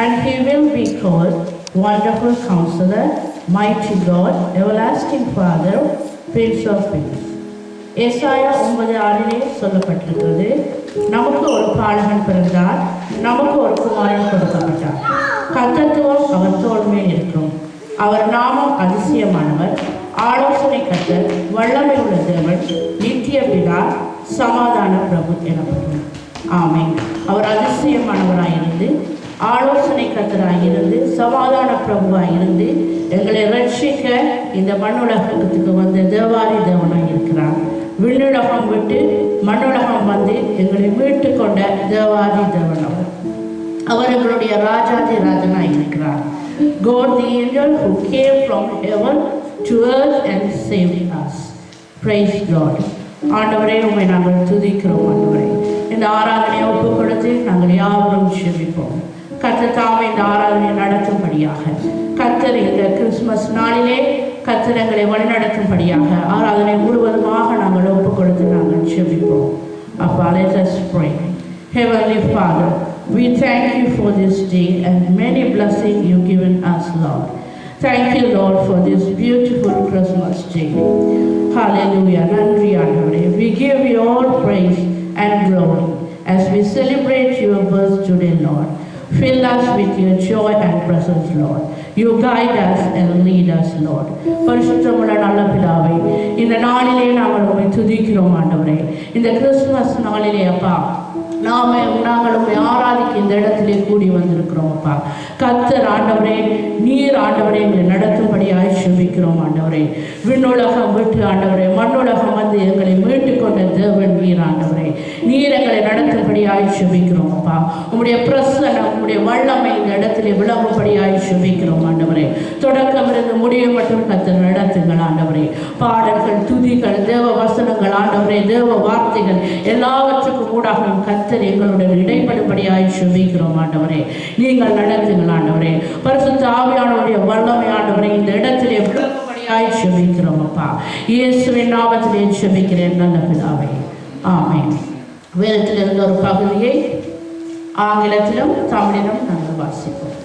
and he will be called Wonderful Counselor, Mighty God, Everlasting Father, Prince of Peace. ஏசாயா 9:6 சொல்லப்பட்டிருக்கிறது, நமக்கு ஒரு பாலகன் பிறந்தார், நமக்கு ஒரு குமாரன் கொடுக்கப்பட்டார், கர்த்தத்துவம் அவர் தோள் மேல் இருக்கும், அவர் நாமம் அதிசயமானவர், ஆலோசனை கர்த்தர், வல்லமை உள்ள தேவன், நித்திய பிதா, சமாதான பிரபு எனப்படும். ஆமென். அவர் அதிசயமானவராயிருந்து, ஆலோசனை கர்த்தராயிருந்து, சமாதான பிரபுவாயிருந்து, எங்களை ரட்சிக்க இந்த மண்ணுலகத்துக்கு வந்த தேவாதி தேவனாய் இருக்கிறார். விண்ணுலகம் விட்டு மண்ணுலகம் வந்து எங்களை மீட்டு கொண்ட தேவாதி தேவன் அவர் எங்களுடைய ராஜாதி ராஜனாய் இருக்கிறார். God the angel who came from heaven to earth and saved us. Praise God. ஆண்டவரே, உம்மை நாங்கள் துதிக்கிறோம். ஆண்டவரே, இந்த ஆராதனையை ஒப்புக் கொடுத்து நாங்கள் யாவரும் ஜெபிப்போம். கர்த்தர் தாமே இந்த ஆராதனையை நடத்தும்படியாக, கர்த்தர் இந்த கிறிஸ்துமஸ் நாளிலே கர்த்தர் எங்களை வழிநடத்தும்படியாக ஆராதனை முழுவதுமாக நாங்கள் ஒப்புக் கொடுத்து நாங்கள் ஜெபிப்போம். அப்பா, let us pray. Heavenly Father, we thank you for this day and many blessings you've given us, Lord. Thank you, Lord, for this beautiful Christmas day. Hallelujah. Nandri Andavare. We give you all praise and glory as we celebrate your birth today, Lord. Fill us with your joy and presence, Lord. You guide us and lead us, Lord. பரிசுத்தமுள்ள நல்ல பிதாவே, இந்த நாளிலே நாங்கள் உம்மை துதிக்கிறோம் ஆண்டவரே. இந்த கிறிஸ்துமஸ் நாளிலே அப்பா, நாங்கள் உம்மை ஆராதிக்க இந்த இடத்திலே கூடி வந்திருக்கிறோம் அப்பா. கர்த்தர் ஆண்டவரே, நீர் ஆண்டவரே எங்களை நடத்தும்படியாய் ஜெபிக்கிறோம் ஆண்டவரே. விண்ணுலகம் விட்டு ஆண்டவரே மண்ணுலகம் வந்து எங்களை மீட்டு கொண்ட தேவன் நீர் ஆண்டவரே. நீர் எங்களை நடத்தும்படியாய் ஜெபிக்கிறோம் அப்பா. உம்முடைய பிரசன்னம், உம்முடைய வல்லமை இந்த இடத்திலே விளங்கும்படியாய் ஜெபிக்கிறோம் ஆண்டவரே. தொடக்கம் இருந்து முடிவு மட்டும் கர்த்தர் நடத்துங்கள் ஆண்டவரே. பாடல்கள், துதிகள், தேவ வசனங்கள் ஆண்டவரே, தேவ வார்த்தைகள் எல்லாவற்றுக்கும் ஊடாக கர்த்தர் எங்களுடன் இடைப்படும்படியாய் ஜெபிக்கிறோம் ஆண்டவரே. நீங்கள் நடத்துங்கள் ஆண்டவரே. பரிசுத்த ஆவியானவருடைய வல்லமை ஆண்டவரே இந்த இடத்திலே விளங்கும்படியாய் ஜெபிக்கிறோம் அப்பா. இயேசுவின் நாமத்திலே ஜெபிக்கிறேன் நல்ல பிதாவே. ஆமென். வேதத்தில் இருந்த ஒரு பகுதியை ஆங்கிலத்திலும் தமிழிலும் நாங்கள் வாசிப்போம்.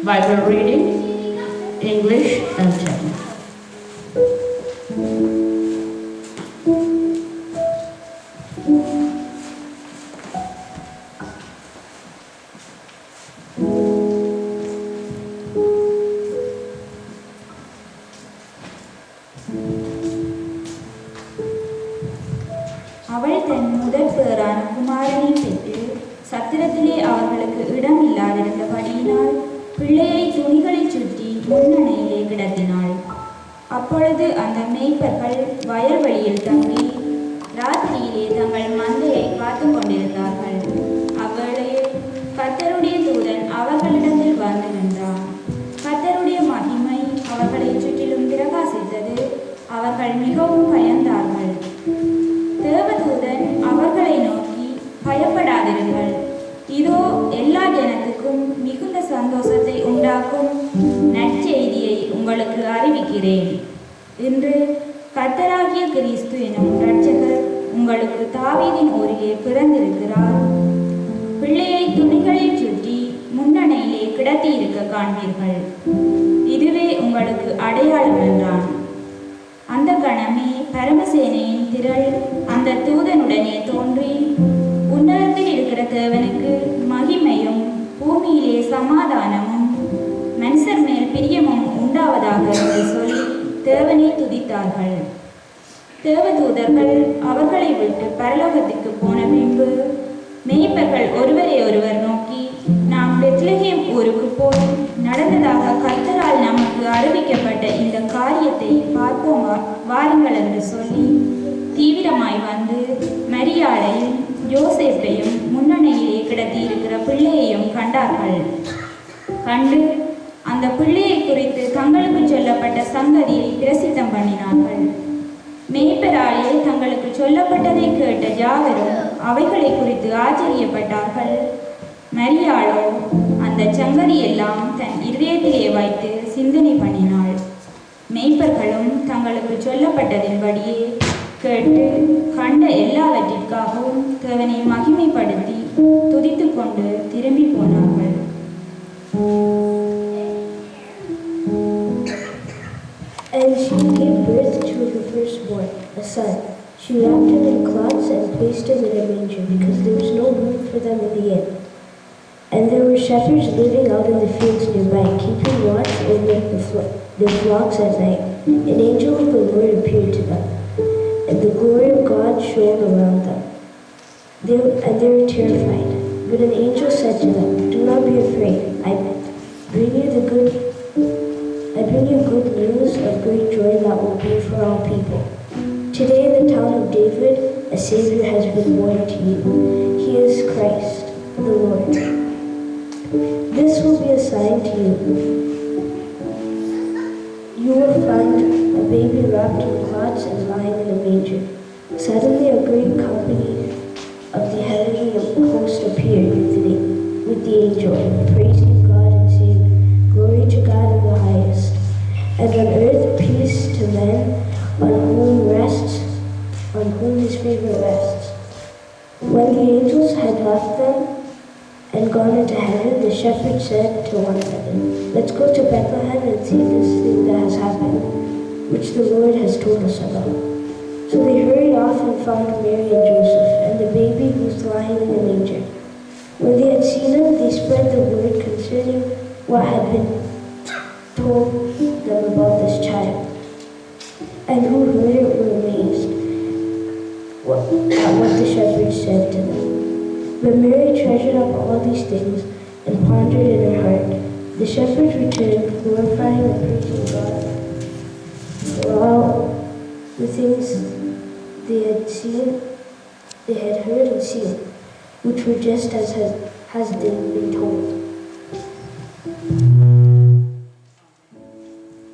Bible reading, English and Tamil. அவள் தன் முதற் பேரான குமாரனை பெற்று சத்திரத்திலே அவர்களுக்கு இடம் இல்லாதிருந்தபடியினால் பிள்ளையை துணிகளில் சுற்றி முன்னணையிலே கிடத்தினாள். அப்பொழுது அந்த மேய்ப்பர்கள் வயல்வெளியில் தங்கி ராத்திரியிலே தங்கள் மந்தையை காத்து கொண்டிருந்தார்கள். அவ்வேளையில் கர்த்தருடைய தூதன் அவர்களிடத்தில் வந்து நின்றான். கர்த்தருடைய மகிமை அவர்களை சுற்றிலும் பிரகாசித்தது. அவர்கள் மிகவும் பயந்தார்கள். தேவதூதன் அவர்களை நோக்கி, பயப்படாதிருங்கள், இதோ எல்லா ஜனத்துக்கும் மிகுந்த சந்தோஷத்தை உண்டாக்கும் நற்செய்தியை உங்களுக்கு அறிவிக்கிறேன். இன்று கர்த்தராகிய கிறிஸ்து எனும் இரட்சகர் உங்களுக்கு தாவீதின் ஊரிலே பிறந்திருக்கிறார். பிள்ளையை துணிகளில் சுற்றி முன்னணையிலே கிடத்தியிருக்க காண்பீர்கள். இதுவே உங்களுக்கு அடையாளம் என்றான். அந்த கணமே பரமசேனையின் திரள் அந்த தூதனுடனே தோன்றி, உன்னதத்தில் இருக்கிற தேவனுக்கு மகிமையும் பூமியிலே சமாதானமும் மனுஷர் மேல் பிரியமும் உண்டாவதாக என்று சொல்லி தேவனை துதித்தார்கள். தேவதூதர்கள் அவர்களை விட்டு பரலோகத்துக்கு போன பின்பு மேய்ப்பர்கள் ஒருவரை ஒருவர் நோக்கி, நாம் பெத்லகேம் ஊருக்கு போய் நடந்ததாக கர்த்தரால் நமக்கு அறிவிக்கப்பட்ட இந்த காரியத்தை பார்ப்போம் வாருங்கள் என்று சொல்லி தீவிரமாய் வந்து மரியாளையும் யோசேப்பையும் முன்னணியிலே கிடத்தி இருக்கிற பிள்ளையையும் கண்டார்கள். கண்டு அந்த பிள்ளையை குறித்து தங்களுக்கு சொல்லப்பட்ட சங்கதியை பிரசித்தம் பண்ணினார்கள். மேய்ப்பராலே தங்களுக்கு சொல்லப்பட்டதை கேட்ட யாவரும் அவைகளை குறித்து ஆச்சரியப்பட்டார்கள். மரியாளோ அந்த சங்கதியெல்லாம் தன் இருதயத்திலே வைத்து சிந்தனை பண்ணினாள். மேய்ப்பர்களும் தங்களுக்கு சொல்லப்பட்டதின்படியே கேட்டு கண்ட எல்லாவற்றிற்காகவும் தேவனை மகிமைப்படுத்தி துதித்து கொண்டு திரும்பி போனார்கள். when she gave birth to her firstborn, a son, she wrapped him in cloths and placed him in a manger because there was no room for them in the inn. And there were shepherds living out in the fields nearby, keeping watch over their flocks at night. An angel of the Lord appeared to them, and the glory of God shone around them. They were terrified. But an angel said to them, "Do not be afraid. I bring you good news of great joy that will be for all people. Today in the town of David, a Savior has been born to you. He is Christ, the Lord. This will be a sign to you. You will find a baby wrapped in cloths and lying in a manger." Suddenly a great company of the heavenly host appeared with the angel, praising God and saying, "Glory to God in the highest, and on earth peace to men on whom his favor rests." When the angels had left them and gone into heaven, the shepherds said to one another, "Let's go to Bethlehem and see this thing that has happened, which the Lord has told us about." So they hurried off and found Mary and Joseph and the baby who was lying in the manger. When they had seen him, they spread the word concerning what had been told them about this child. And who heard it were amazed at what the shepherds said to them. But Mary treasured up all these things and pondered in her heart. The shepherds returned, glorifying and praising God for all the things they had heard and seen, which were just as they had been told.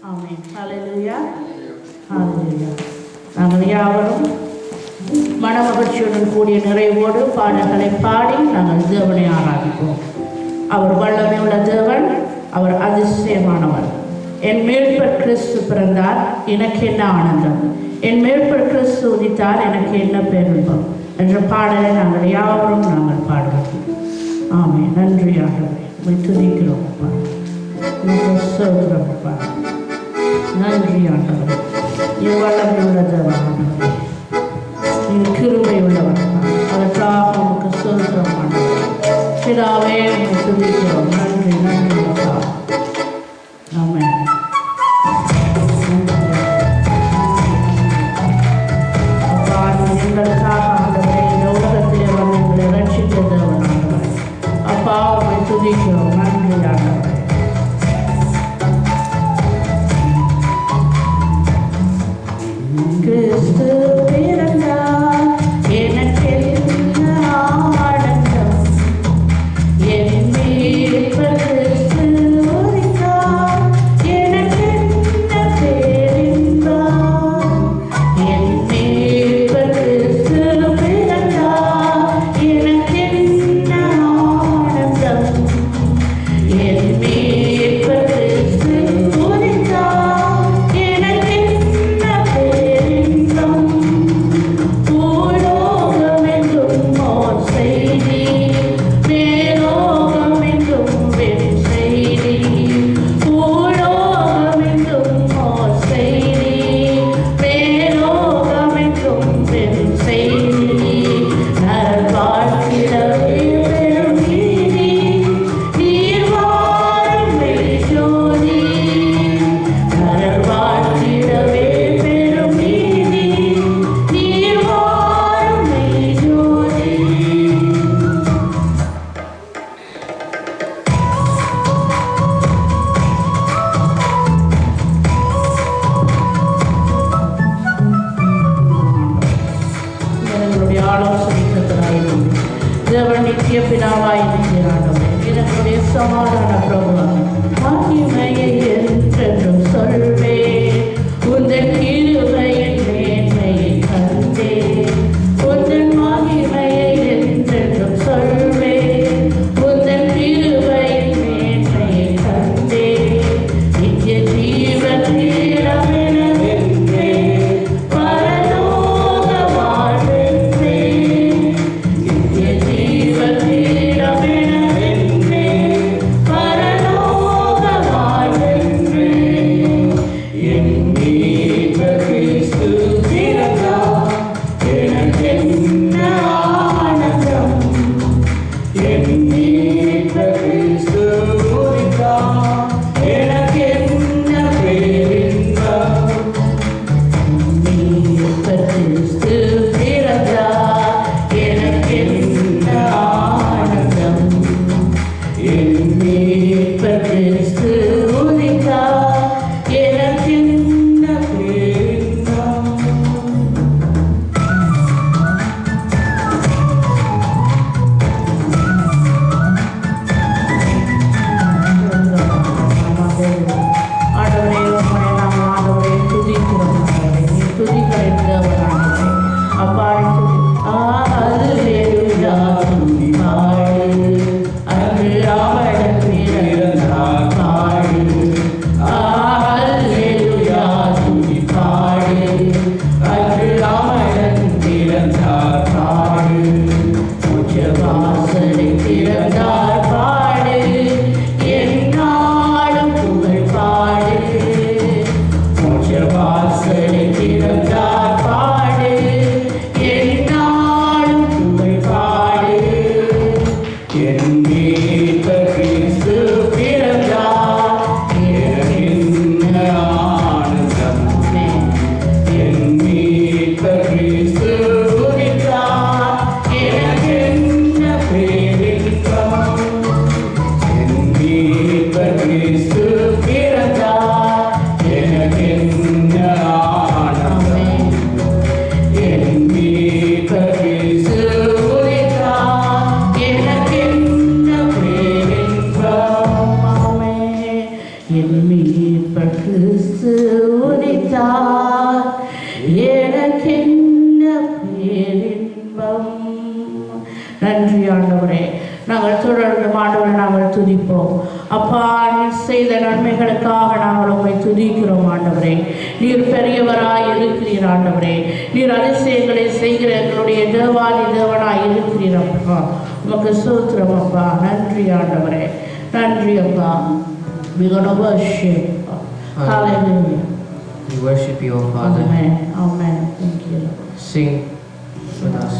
Amen. Hallelujah. Hallelujah. நாங்கள் யாவரும் மனமகிழ்ச்சியுடன் கூடிய நிறைவோடு பாடல்களை பாடி நாங்கள் தேவனை ஆராதிப்போம். அவர் வல்லமை உள்ள தேவன், அவர் அதிசயமானவர். என் மேற்பர் கிறிஸ்து பிறந்தார், எனக்கு என்ன ஆனந்தம். என் மேற்பர் கிறிஸ்து உதித்தார், எனக்கு என்ன பேரின்பம் என்ற பாடலை நாங்கள் யாவரும் நாங்கள் பாடுவோம். ஆமே. நன்றியாகவே உம்மை துதிக்கிறோம் அப்பா, உமக்கு ஸ்தோத்திரம் அப்பா. நன்றியாகவே நீ வல்லமை உள்ள தேவனானவரே, நீ கிருபை உள்ளவர், அதற்காக உமக்கு ஸ்தோத்திரமானவர். பிதாவே உம்மை துதிக்கிறோம். நன்றி நன்றி அப்பா. ஆமென். அப்பா, நீ எங்களுக்காக ஆண்டவரே இந்த உலகத்திலே வந்து எங்களை ரட்சித்த தேவனானவர். அப்பா உம்மை துதிக்கிறோம். நன்றி ஆண்டவரே. கிறிஸ்து பிறந்தார், எனக்கென்ன ஆனந்தம். என் மீட்பர் கிறிஸ்து உதித்தார், எனக்கென்ன பேரின்பம். என் மீட்பர் கிறிஸ்து பிறந்தார், எனக்கென்ன ஆனந்தம். என் மீட்பர் கிறிஸ்து உதித்தார், எனக்கென்ன பேரின்பம். பூலோகமெங்கும் ஓர் செய்தி, மேலோகமெங்கும் வெண் செய்தி. பூலோகமெங்கும் ஓர் செய்தி, மேலோகமெங்கும் வெண் செய்தி. நல்வாழ்த்திடவே பெரும் நீதி, நீர் வாரும் மெய்ஜோதி. நல்வாழ்த்திடவே பெரும் நீதி, நீர் வாரும் மெய்ஜோதி. எங்களுடைய ஆலோசனை கர்த்தராயிருந்து தேவன் நித்திய பிதாவாய் இருக்கிறாண்டவரே, எங்களுடைய சமாதான பிரபுவாய் மகிமையை என்றென்றும் சொல்வேன். உந்தன் கிருபையின் மேன்மையை கண்டேன். உந்தன் மகிமையை என்றென்றும் சொல்வேன். உந்தன் கிருபையின் மேன்மையை கண்டேன். நித்திய ஜீவன் நீரமெனவென்றேன், பரலோக வாழ்வென்றேன். நித்திய ஜீவன் நீரமெனவென்றேன், பரலோக நன்றி ஆண்டவரே. நாங்கள் தொடர்ந்து ஆண்டவரை நாங்கள் துதிப்போம். அப்பா, நீர் செய்த நன்மைகளுக்காக நாங்கள் உம்மை துதிக்கிறோம் ஆண்டவரே. நீர் பெரியவராய் இருக்கிறீர் ஆண்டவரே. நீர் அதிசயங்களை செய்கிற எங்களுடைய தேவாதி தேவனாய் இருக்கிறீர் அப்பா. உமக்கு ஸ்தோத்திரம் அப்பா. நன்றி ஆண்டவரே. நன்றி அப்பா. We gonna worship. Hallelujah. We worship you, O Father. Amen. Amen. Thank you, Lord. Sing with us.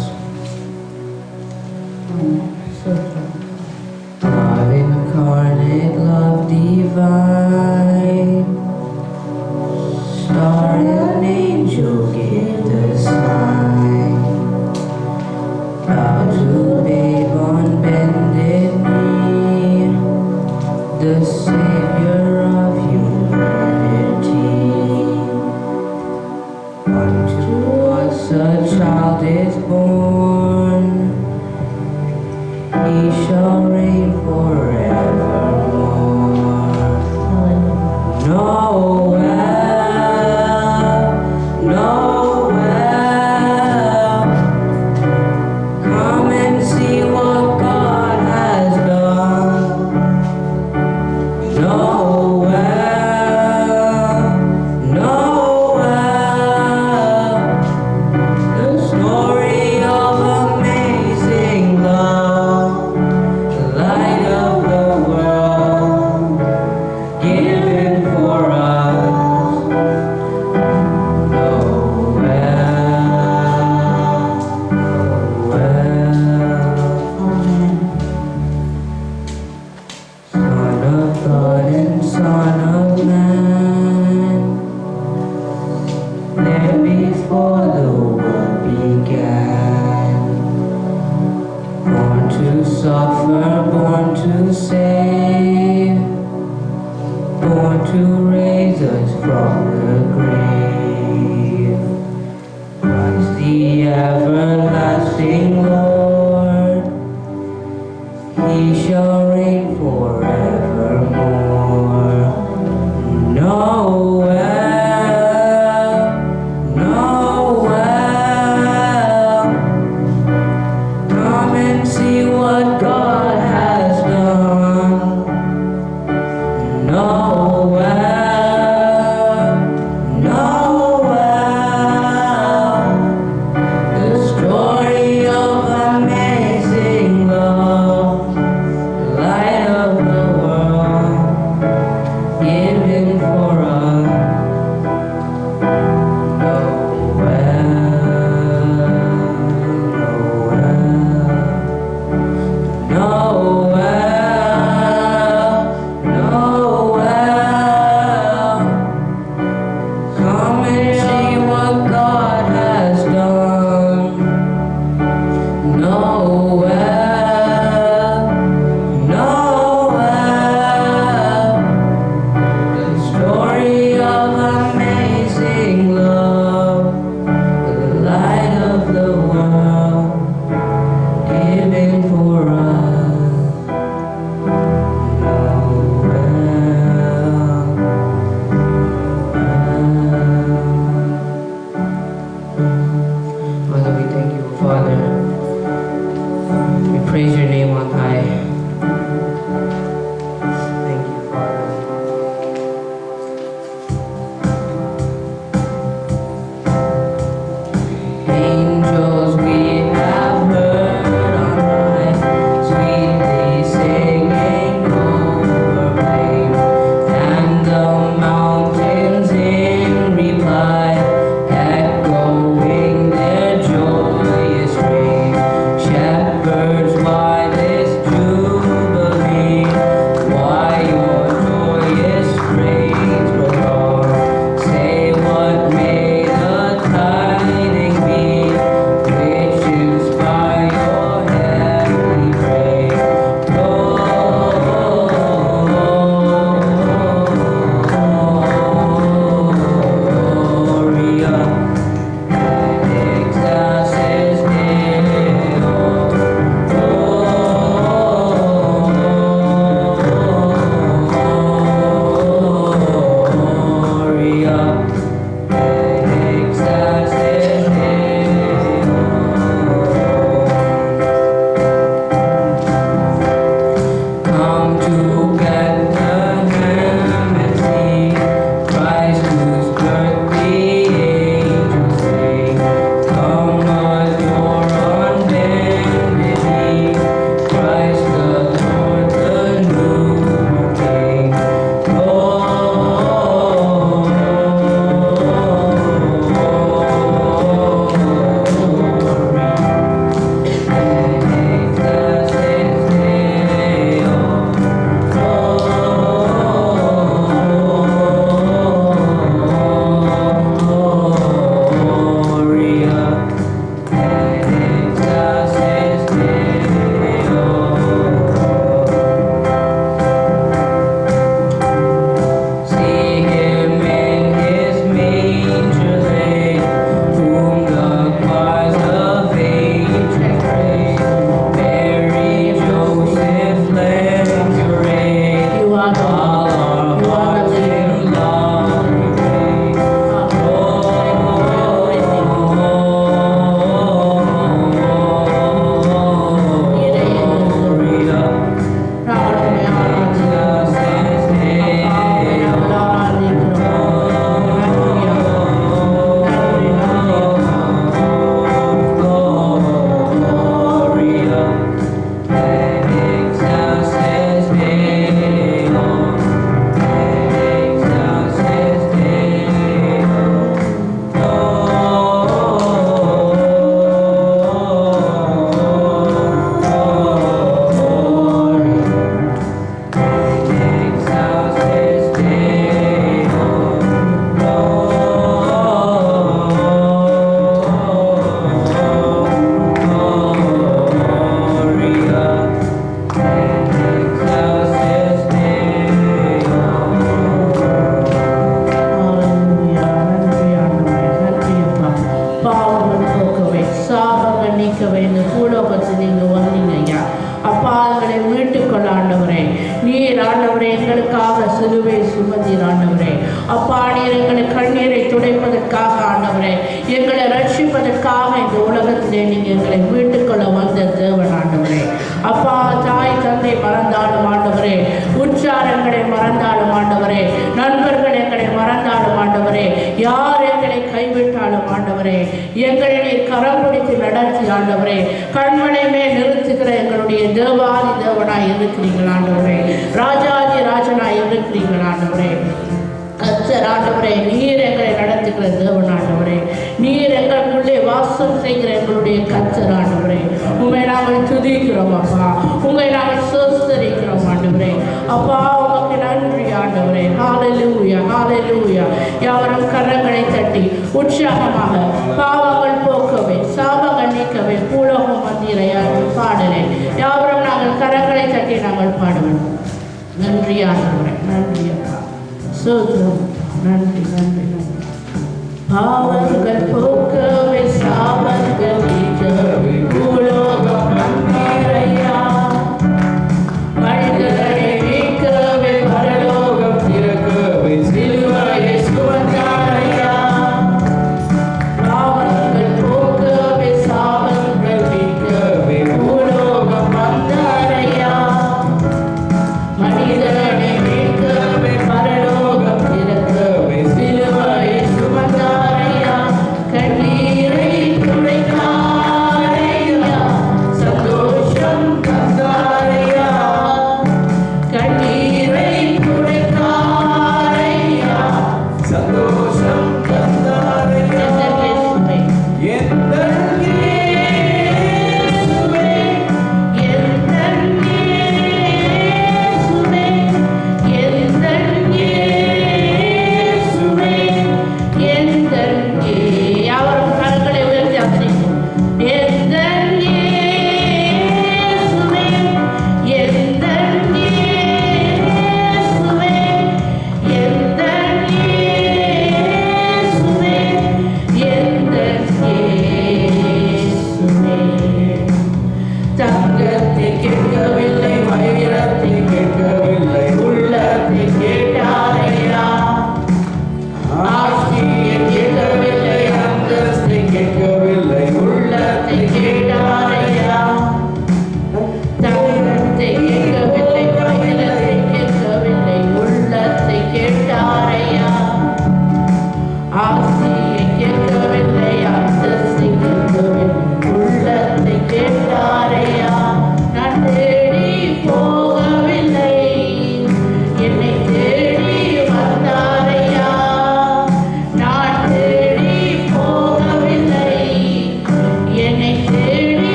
Amen. Stotram. Love incarnate, love divine, star and angel give the sign. Bow to babe on bended knee, the Savior of humanity. Unto us a child is born, He shall reign forevermore. Noel, Noel, come and see what God has done. Noel, Noel, the story of amazing love, the light of the world, given for us. Son of God and Son of Man, there before the world began, born to suffer, born to save, born to raise us from the grave. Christ the everlasting Lord, He shall reign forevermore. Noel, Noel, come and see what God has done. Noel, Noel, the story of Come to Bethlehem and see Christ whose birth the angels sing. Come adore on bended knee, Christ the Lord, the newborn King.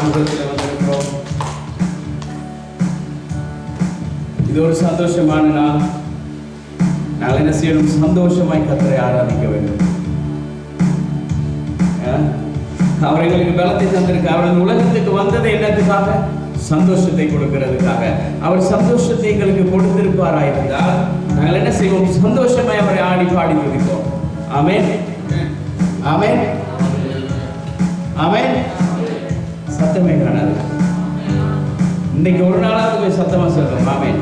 சமூகத்தில் வந்திருக்கிறோம். இது ஒரு சந்தோஷமான நாள். நாங்கள் என்ன செய்யணும்? சந்தோஷமாய் கர்த்தரை ஆராதிக்க வேண்டும். அவர் எங்களுக்கு பலத்தை தந்திருக்க. அவர் உலகத்துக்கு வந்தது என்னதுக்காக? சந்தோஷத்தை கொடுக்கிறதுக்காக. அவர் சந்தோஷத்தை எங்களுக்கு கொடுத்திருப்பாராயிருந்தால் நாங்கள் என்ன செய்வோம்? சந்தோஷமாய் அவரை ஆடி பாடி துதிப்போம். ஆமென், ஆமென், ஆமென். சத்தமே காணாது. இன்னைக்கு ஒரு நாளாவது போய் சத்தமா சொல்றோம். ஆமென்.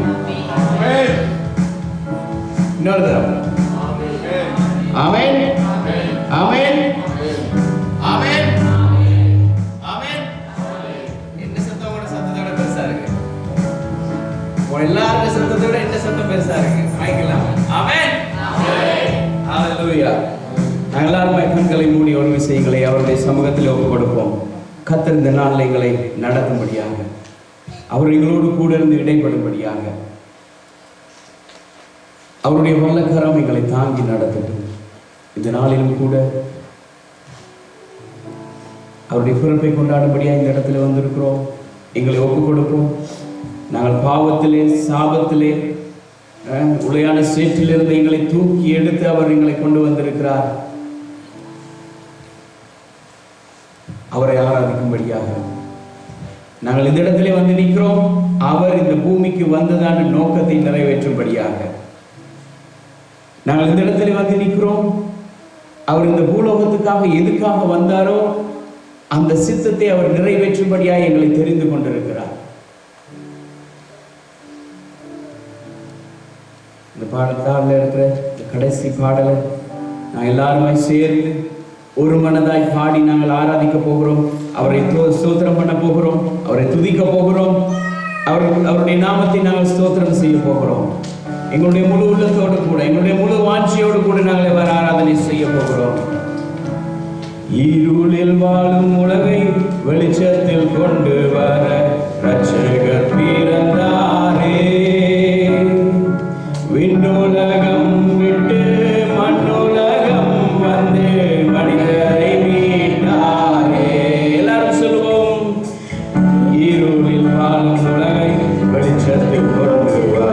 இன்னொரு தடவை ஆமென், ஆமென், ஆமென், ஆமென். என்ன சத்தம்? கூட சத்தத்தோட பெருசா இருக்கு. எல்லாருடைய சத்தத்தை விட என்ன சத்தம் பெருசா இருக்கு? வாங்கிக்கலாம். ஆமென், ஹalleluya. நாங்கள் எல்லாரும் கண்களை மூடி ஒரு விஷயங்களை அவருடைய சமூகத்தில் ஒப்புக் கொடுப்போம். கர்த்தர் இந்த நாளில் எங்களை நடத்தும்படியாக, அவர் எங்களோடு கூட இருந்து இடைப்படும்படியாக அவருடைய வல்லக்கரம் எங்களை தாங்கி நடத்தட்டும். இந்த நாளிலும் கூட அவருடைய பிறப்பை கொண்டாடும்படியாக இந்த இடத்துல வந்திருக்கிறோம். எங்களை ஒப்புக் கொடுப்போம். நாங்கள் பாவத்திலே, சாபத்திலே, உளையான சேற்றிலிருந்து எங்களை தூக்கி எடுத்து அவர் எங்களை கொண்டு வந்திருக்கிறார். அவரை ஆராதிக்கும்படியாக நாங்கள் இந்த இடத்திலே வந்து நிற்கிறோம். அவர் இந்த பூமிக்கு வந்ததான நோக்கத்தை நிறைவேற்றும்படியாக நாங்கள் இந்த இடத்திலே வந்து நிற்கிறோம். அவர் இந்த பூலோகத்துக்காக எதுக்காக வந்தாரோ அந்த சித்தத்தை அவர் நிறைவேற்றும்படியாக எங்களை தெரிந்து கொண்டிருக்கிறார். இந்த பாடத்தாரில் இருக்கிற இந்த கடைசி பாடலை நான் எல்லாருமே சேர்ந்து ஒரு மனதாய் பாடி நாங்கள் ஆராதிக்க போகிறோம். அவரை ஸ்தோத்திரம் பண்ண போகிறோம். அவரை துதிக்க போகிறோம். அவருடைய நாமத்தை நாங்கள் ஸ்தோத்திரம் செய்ய போகிறோம். எங்களுடைய முழு உள்ளத்தோடு கூட, எங்களுடைய முழு வாஞ்சியோடு கூட நாங்கள் அவர் ஆராதனை செய்ய போகிறோம். இருளில் வாழும் உலகை வெளிச்சத்தில் கொண்டு வர ரட்சகர் பிறந்தாரே. விண்ணுலகம் விட்டு மண்ணுலகம் வந்து மனிதரை மீட்டாரே. எல்லாரும் சொல்லுவோம். இருளில் வாழும் உலகை வெளிச்சத்தில் கொண்டு வர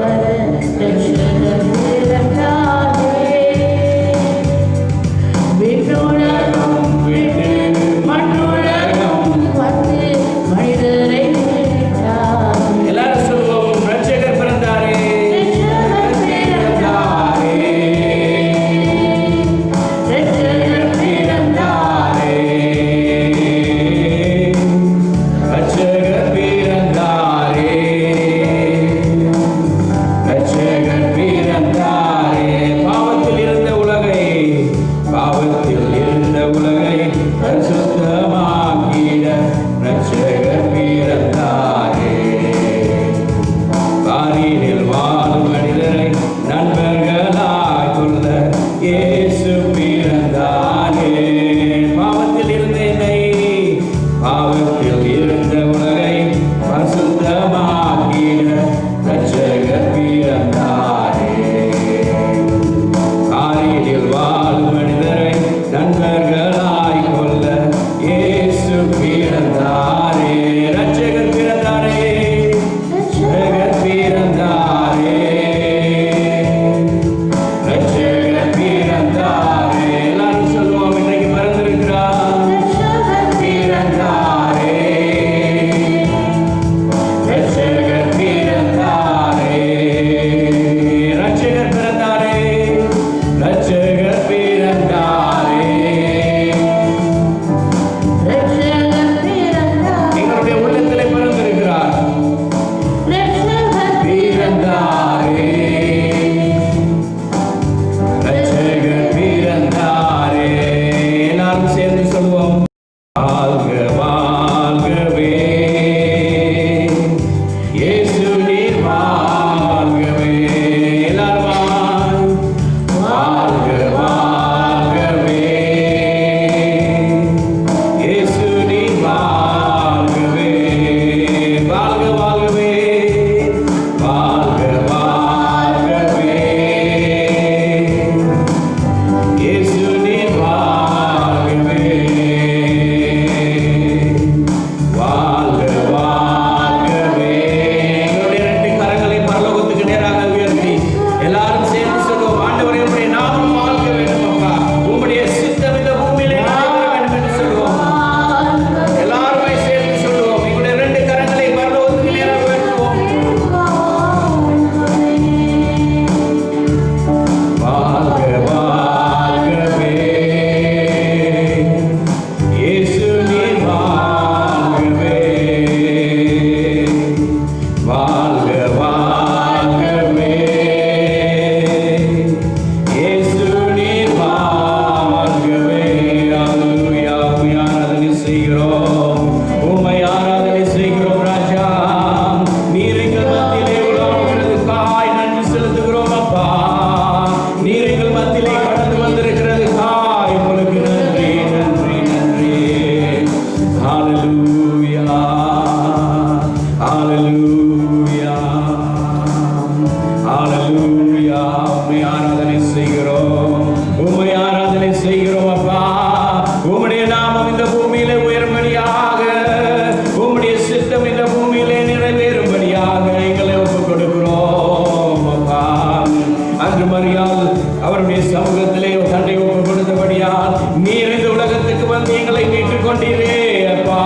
இருந்து எங்களை மீட்டுக் கொண்டீரே அப்பா.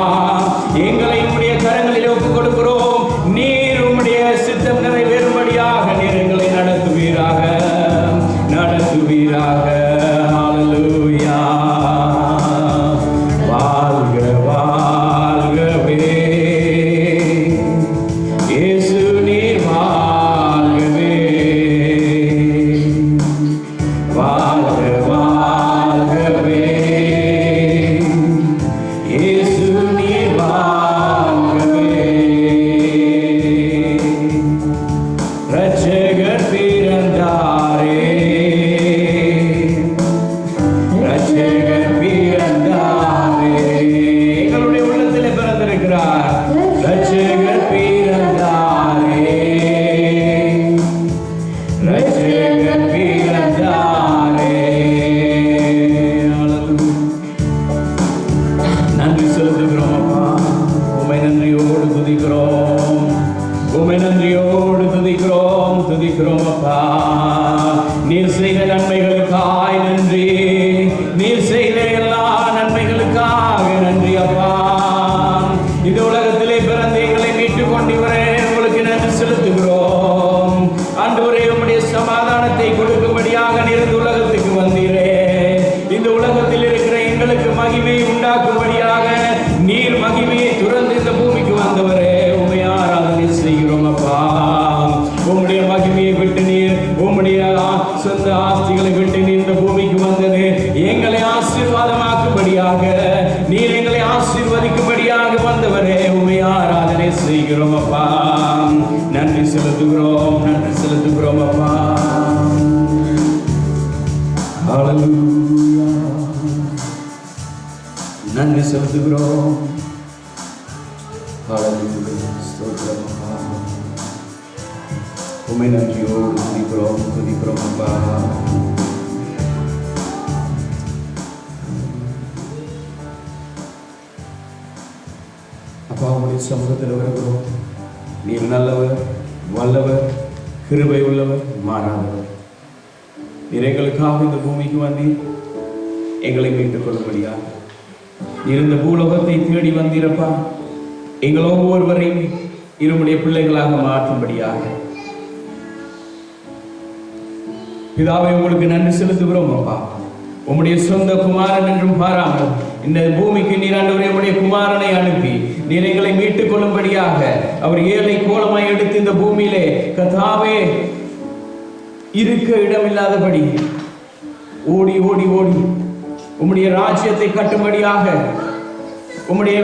எங்களை உம்முடைய கரங்களில் ஒப்புக் கொடுக்கிறோம். நீர் உம்முடைய சித்தம் நிறைவேறும்படியாக நீர் எங்களை நடத்துவீராக. ஹல்லேலூயா. வாழ்க வாழ்கவே இயேசு நீர் வாழ்கவே. வாழ்க வாழ்கவே இயேசு நீர் வாழ்கவே. ரட்சகர் பிறந்தாரே, ரட்சகர் பிறந்தாரே. எங்களுடைய உள்ளத்திலே பிறந்திருக்கிறார். ரட்சகர் பிறந்தாரே, ரட்சகர் பிறந்தாரே. நன்றி செலுத்துகிறோம் அப்பா. உம்மை நன்றியோடு துதிக்கிறோம். உம்மை நன்றியோடு துதிக்கிறோம் அப்பா. நீர் செய்த நன்மைகளுக்காய் நன்றி. நீர் செய்த எல்லா நன்மைகளுக்காக நன்றி அப்பா. இந்த உலகத்திலே பிறந்து எங்களை மீட்டுக் கொண்டவரே, உங்களுக்கு நன்றி செலுத்துகிறோம். ஆண்டவரே, உம்முடைய சமாதானத்தை கொடுக்கும்படியாக நீர் இந்த உலகத்துக்கு வந்தீரே. இந்த உலகத்தில் இருக்கிற எங்களுக்கு மகிமையை உண்டாக்கும்படியாக நீர் மகிமையை துறந்து இந்த பூமிக்கு வந்தவரே, உம்மை ஆராதனை செய்கிறோம் அப்பா. உம்முடைய மகிமையை விட்டு நீர் உம்முடைய சொந்த ஆஸ்திகளை விட்டு நீர் இந்த பூமிக்கு வந்தது எங்களை ஆசீர்வாதமாக்கும்படியாக, நீர் எங்களை ஆசீர்வதிக்கும்படியாக வந்தவரே, உம்மை ஆராதனை செய்கிறோம் அப்பா. நன்றி செலுத்துகிறோம் அப்பா. ஹல்லேலூயா. நன்றி செலுத்துகிறோம். ஹல்லேலூயா. ஸ்தோத்திரம் அப்பா. உம்மை நன்றியோடு துதிக்கிறோம் அப்பா. அப்பா, உம்முடைய சமூகத்தில் வருகிறோம். நீர் நல்லவர், வல்லவர், கிருபை உள்ளவர், மாறாதவர். நீர் எங்களுக்காக இந்த பூமிக்கு வந்தீர், எங்களை மீட்டுக் கொள்ளும்படியா. நீர் இந்த பூலோகத்தை தேடி வந்தீரப்பா. எங்கள் ஒவ்வொருவரையும் இருமுடைய பிள்ளைகளாக மாற்றும்படியாக. பிதாவை, உங்களுக்கு நன்றி செலுத்துகிறோம் அப்பா. உம்முடைய சொந்த குமாரன் என்றும் பாராமல் இந்த பூமிக்கு நீர் ஆண்டவரே உம்முடைய குமாரனை அனுப்பி நீர் எங்களை மீட்டுக் கொள்ளும்படியாக அவர் ஏழை கோலமாய் எடுத்து இந்த பூமியிலே கர்த்தாவே இருக்க இடமில்லாதபடி ஓடி ஓடி ஓடி உம்முடைய ராஜ்யத்தை கட்டும்படியாக, உம்முடைய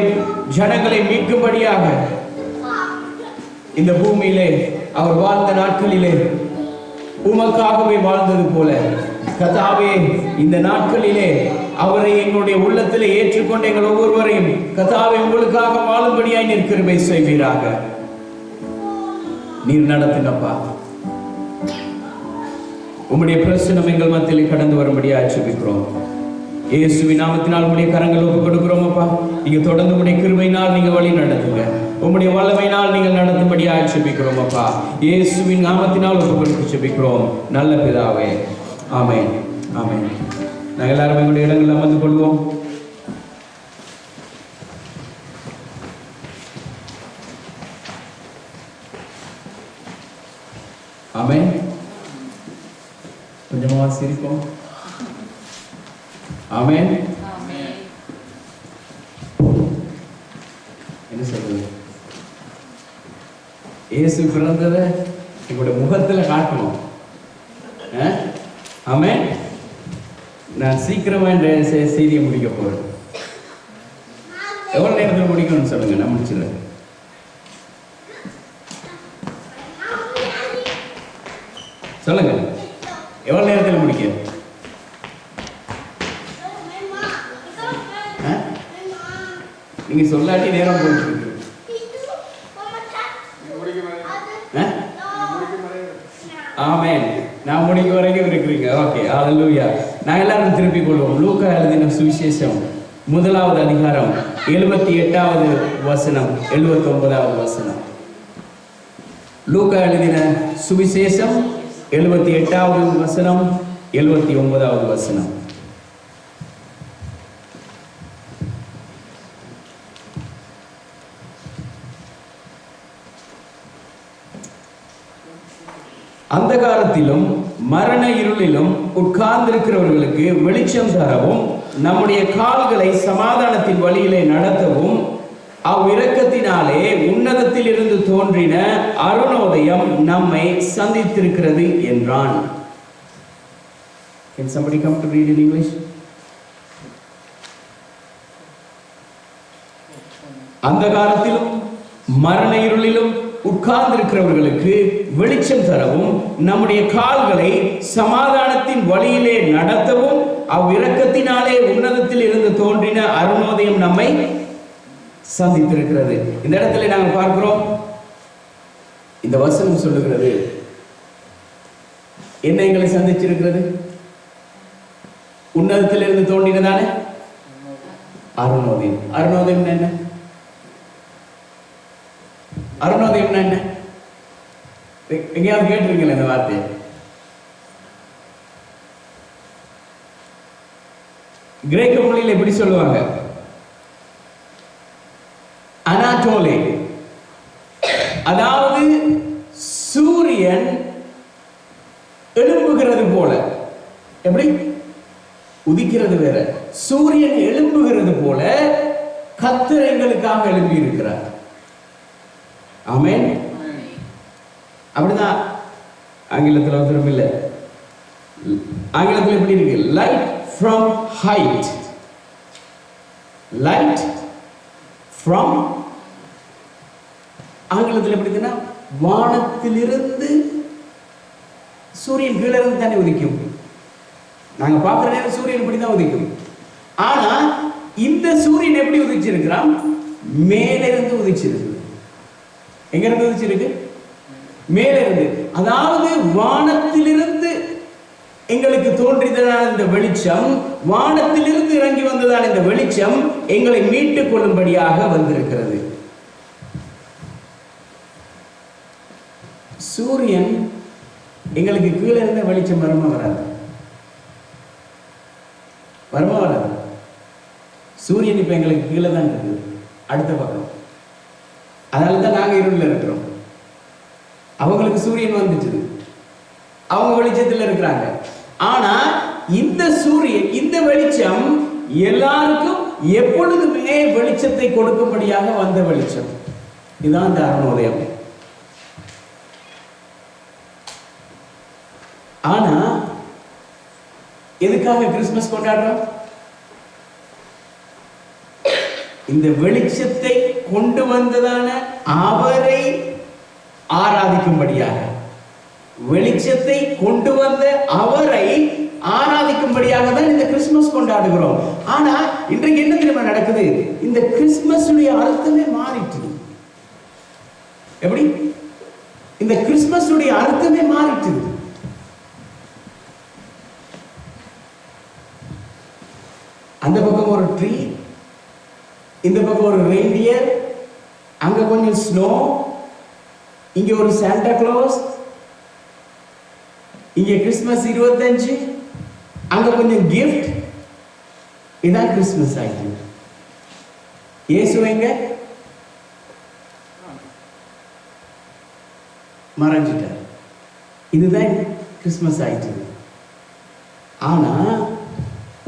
ஜனங்களை மீட்கும்படியாக இந்த பூமியிலே அவர் வாழ்ந்த நாட்களிலே உமக்காகவே வாழ்ந்தது போல கர்த்தாவே, இந்த நாட்களிலே அவரை எங்களுடைய உள்ளத்திலே ஏற்றுக்கொண்ட எங்கள் ஒவ்வொருவரையும் கர்த்தாவே உங்களுக்காக வாழும்படியாய் நீர் கிருபை செய்வீராக. நீர் நடத்துங்கப்பா. உம்முடைய பிரசன்னம் எங்கள் மத்தியிலே கடந்து வரும்படியாய் ஜெபிக்கிறோம். இயேசுவின் நாமத்தினால் உம்முடைய கரங்கள் ஒப்புக் கொடுக்கிறோம் அப்பா. நீங்க தொடர்ந்து உம்முடைய கிருபையினால் நீங்க வழி நடத்துங்க. உம்முடைய வல்லமையினால் நீங்கள் நடத்தும்படியாய் ஜெபிக்கிறோம் அப்பா. இயேசுவின் நாமத்தினால் ஒப்புக் கொடுத்து ஜெபிக்கிறோம் நல்ல பிதாவே. ஆமென், ஆமென். நாங்கள் எல்லாரும் எங்களுடைய இடங்களில் அமர்ந்து கொள்வோம். ஆமென். கொஞ்சமா சிரிப்போம். ஆமென். என்ன சொல்றது? இயேசு பிறந்ததை எங்களுடைய முகத்துல காட்டணும். ஆமென். நான் சீக்கிரமா இந்த செய்தியை முடிக்க போறேன். எவ்வளவு நேரத்தில் முடிக்கணும்னு சொல்லுங்க, நான் முடிச்சிடுறேன். சொல்லுங்க, எவ்வளவு நேரத்தில் முடிக்க? நீங்க சொல்லாட்டி நேரம் போயிட்டு இருக்கு. ஆமென். நான் முடிக்க வரைக்கும் இருக்கிறீங்க. ஓகே, ஹல்லேலூயா. நான் எல்லாரும் திருப்பிக் கொள்வோம். லூக்கா எழுதின சுவிசேஷம் 1வது அதிகாரம் 78வது வசனம் 79வது வசனம். லூக்கா எழுதின சுவிசேஷம் 78வது வசனம் 79வது வசனம். அந்தகாரத்திலும் மரண இருளிலும் உட்கார்ந்திருக்கிறவர்களுக்கு வெளிச்சம் தரவும் நம்முடைய கால்களை சமாதானத்தின் வழியிலே நடத்தவும் அவ்விரக்கத்தினாலே உன்னதத்தில் இருந்து தோன்றின அருணோதயம் நம்மை சந்தித்திருக்கிறது என்றான். Can somebody come to read in English? அந்தகாரத்திலும் மரண இருளிலும் உட்கார்ந்திருக்கிறவர்களுக்கு வெளிச்சம் தரவும் நம்முடைய கால்களை சமாதானத்தின் வழியிலே நடத்தவும் அவ்விரக்கத்தினாலே உன்னதத்தில் இருந்து தோன்றின அருணோதயம் நம்மை சந்தித்திருக்கிறது. இந்த இடத்துல நாங்கள் பார்க்கிறோம், இந்த வசனம் சொல்லுகிறது என்ன எங்களை சந்திச்சிருக்கிறது? உன்னதத்தில் இருந்து தோன்றினதானே அருணோதயம். அருணோதயம் என்ன? அருணோதயம் என்ன? எங்கேயாவது கேட்டிருக்கீங்களா இந்த வார்த்தையை? கிரேக்க மொழியில் எப்படி சொல்லுவாங்க? அனாட்டோலே. அதாவது சூரியன் எழும்புகிறது போல. எப்படி? உதிக்கிறது வேற. சூரியன் எழும்புகிறது போல கர்த்தர் எங்களுக்காக எழும்பி இருக்கிறார். ஆமென். அப்படிதான் ஆங்கிலத்தில் அவசரம் இல்லை. ஆங்கிலத்தில் எப்படி இருக்கு? Light from height. Light from ஆங்கிலத்தில் எப்படி இருக்குன்னா வானத்திலிருந்து சூரியன் கீழே இருந்து தானே உதிக்கும். நாங்க பார்க்குற நேரம் சூரியன் இப்படி தான் உதிக்கும். ஆனா இந்த சூரியன் எப்படி உதிச்சிருக்கிறான்? மேலே இருந்து உதிச்சிருக்கு. எங்க இருந்து உதிச்சிருக்கு? மேலே இருந்து. அதாவது வானத்திலிருந்து எங்களுக்கு தோன்றியதான இந்த வெளிச்சம், வானத்திலிருந்து இறங்கி வந்ததான இந்த வெளிச்சம் எங்களை மீட்டுக் கொள்ளும்படியாக வந்திருக்கிறது. சூரியன் எங்களுக்கு கீழே இருந்த வெளிச்சம் வருமா வராது? வருமா வராது? சூரியன் இப்ப எங்களுக்கு கீழே தான் இருக்குது, அடுத்த பக்கம். அதனால தான் நாங்க இருளில் இருக்கிறோம். அவங்களுக்கு சூரியன் வந்துச்சு, அவங்க வெளிச்சத்தில் இருக்கிறாங்க. ஆனா இந்த சூரியன், இந்த வெளிச்சம் எல்லாருக்கும் எப்பொழுதுமே வெளிச்சத்தை கொடுக்கும்படியாக வந்த வெளிச்சம். இதுதான் இந்த அருணோதயம். ஆனா எதுக்காக கிறிஸ்துமஸ் கொண்டாடுறோம்? இந்த வெளிச்சத்தை கொண்டு வந்ததான அவரை ஆராதிக்கும்படியாக, வெளிச்சத்தை கொண்டு வந்த அவரை ஆராதிக்கும்படியாக தான் இந்த கிறிஸ்துமஸ் கொண்டாடுகிறோம். ஆனா இன்றைக்கு என்ன தெரியுமா நடக்குது? இந்த கிறிஸ்துமஸ் உடைய அர்த்தமே மாறிட்டு. எப்படி? இந்த கிறிஸ்துமஸ் உடைய அர்த்தமே மாறிட்டு. அந்த பக்கம் ஒரு ட்ரீ, இந்த பக்கம் ஒரு ரெயின்டியர், அங்க கொஞ்சம் ஸ்னோ, இங்க ஒரு சாண்டா கிளாஸ், இங்க கிறிஸ்துமஸ் 25, அங்க கொஞ்சம் கிஃப்ட். இதான் கிறிஸ்துமஸ் ஆயிடுச்சு. இயேசு எங்க? மறைஞ்சிட்டார். இதுதான் கிறிஸ்துமஸ் ஆயிடுச்சு. ஆனா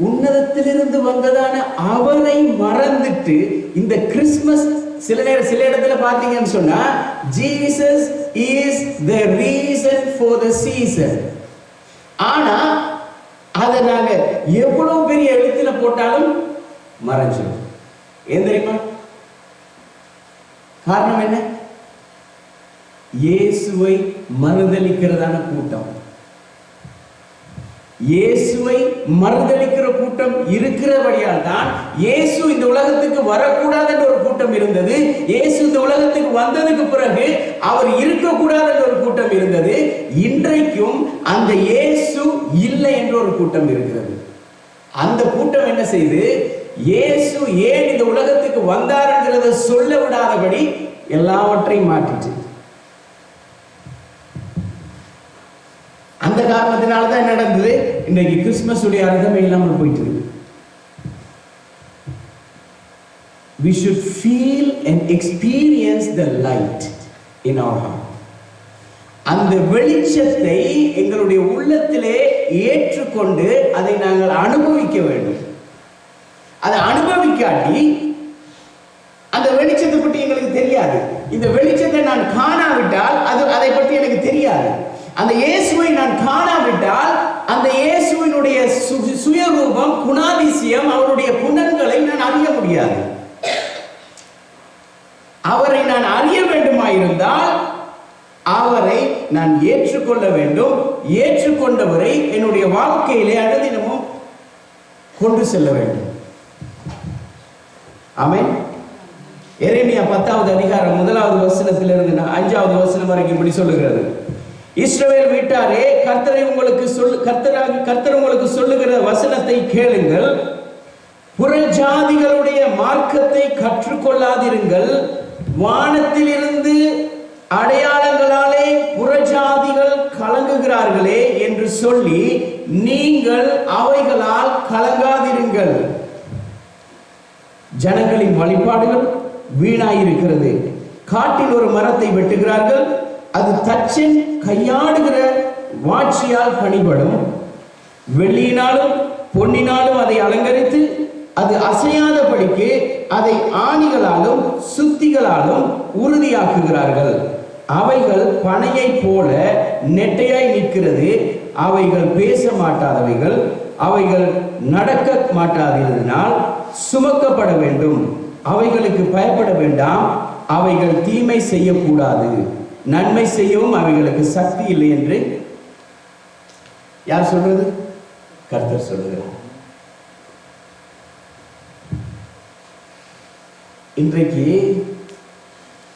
உன்னதத்திலிருந்து வந்ததான அவரை மறந்துட்டு இந்த கிறிஸ்துமஸ் சில இடத்துல பாத்தீங்கன்னு சொன்னா Jesus is the reason for the season. ஆனா அதை நாங்க எவ்வளவு பெரிய எழுத்துல போட்டாலும் மறைஞ்சிடும். ஏன் தெரியுமா? காரணம் என்ன? இயேசுவை மறுதலிக்கிறதான கூட்டம். இயேசுவை மறுதலிக்கிற கூட்டம் இருக்கிறபடியால் தான் இயேசு இந்த உலகத்துக்கு வரக்கூடாது என்ற ஒரு கூட்டம் இருந்தது. இயேசு இந்த உலகத்துக்கு வந்ததுக்கு பிறகு அவர் இருக்கக்கூடாது என்ற ஒரு கூட்டம் இருந்தது. இன்றைக்கும் அந்த இயேசு இல்லை என்ற ஒரு கூட்டம் இருக்கிறது. அந்த கூட்டம் என்ன செய்து, இயேசு ஏன் இந்த உலகத்துக்கு வந்தார் என்கிறத சொல்ல விடாதபடி எல்லாவற்றையும் மாற்றிச்சு. அந்த காரணத்தினால தான் என்ன நடந்தது? இன்னைக்கு கிறிஸ்துமஸ் உடைய அர்த்தமே இல்லாமல் போயிட்டு. We should feel and experience the light in our heart. அந்த வெளிச்சத்தை எங்களுடைய உள்ளத்திலே ஏற்றுக்கொண்டு அதை நாங்கள் அனுபவிக்க வேண்டும். அதை அனுபவிக்காட்டி அந்த வெளிச்சத்தை பற்றி எங்களுக்கு தெரியாது. இந்த வெளிச்சத்தை நான் காணாவிட்டால் அதை பற்றி எனக்கு தெரியாது. அந்த இயேசுவை நான் காணாவிட்டால் அந்த இயேசுவினுடைய சுயரூபம், குணாதிசயம், அவருடைய குணங்களை நான் அறிய முடியாது. அவரை நான் அறிய வேண்டுமாயிருந்தால் அவரை நான் ஏற்றுக்கொள்ள வேண்டும். ஏற்றுக்கொண்டவரை என்னுடைய வாழ்க்கையிலே அனுதினமும் கொண்டு செல்ல வேண்டும். ஆமென். எரேமியா 10வது அதிகாரம் 1வது வசனத்திலிருந்து 5வது வசனம் வரைக்கும் இப்படி சொல்லுகிறது. இஸ்ரவேல் வீட்டாரே, கர்த்தர் உங்களுக்கு சொல்லுகிற வசனத்தை கேளுங்கள். புறஜாதிகளுடைய மார்க்கத்தை கற்றுக்கொள்ளாதிருங்கள். வானத்திலிருந்து அடையாளங்களாலே புறஜாதிகள் கலங்குகிறார்களே என்று சொல்லி நீங்கள் அவைகளால் கலங்காதிருங்கள். ஜனங்களின் வழிபாடுகள் வீணாயிருக்கிறது. காட்டில் ஒரு மரத்தை வெட்டுகிறார்கள், அது தச்சன் கையாடுகிற வாட்சியால் பணிபடும். வெள்ளியினாலும் பொன்னினாலும் அதை அலங்கரித்து அது அசையாதபடிக்கு அதை ஆணிகளாலும் சுத்திகளாலும் உறுதியாக்குகிறார்கள். அவைகள் பனையை போல நெட்டையாய் நிற்கிறது. அவைகள் பேச மாட்டாதவைகள், அவைகள் நடக்க மாட்டாததினால் சுமக்கப்பட வேண்டும். அவைகளுக்கு பயப்பட வேண்டாம். அவைகள் தீமை செய்யக்கூடாது, நன்மை செய்யவும் அவைகளுக்கு சக்தி இல்லை என்று யார் சொல்றது? கர்த்தர் சொல்லுகிறார். இன்றைக்கு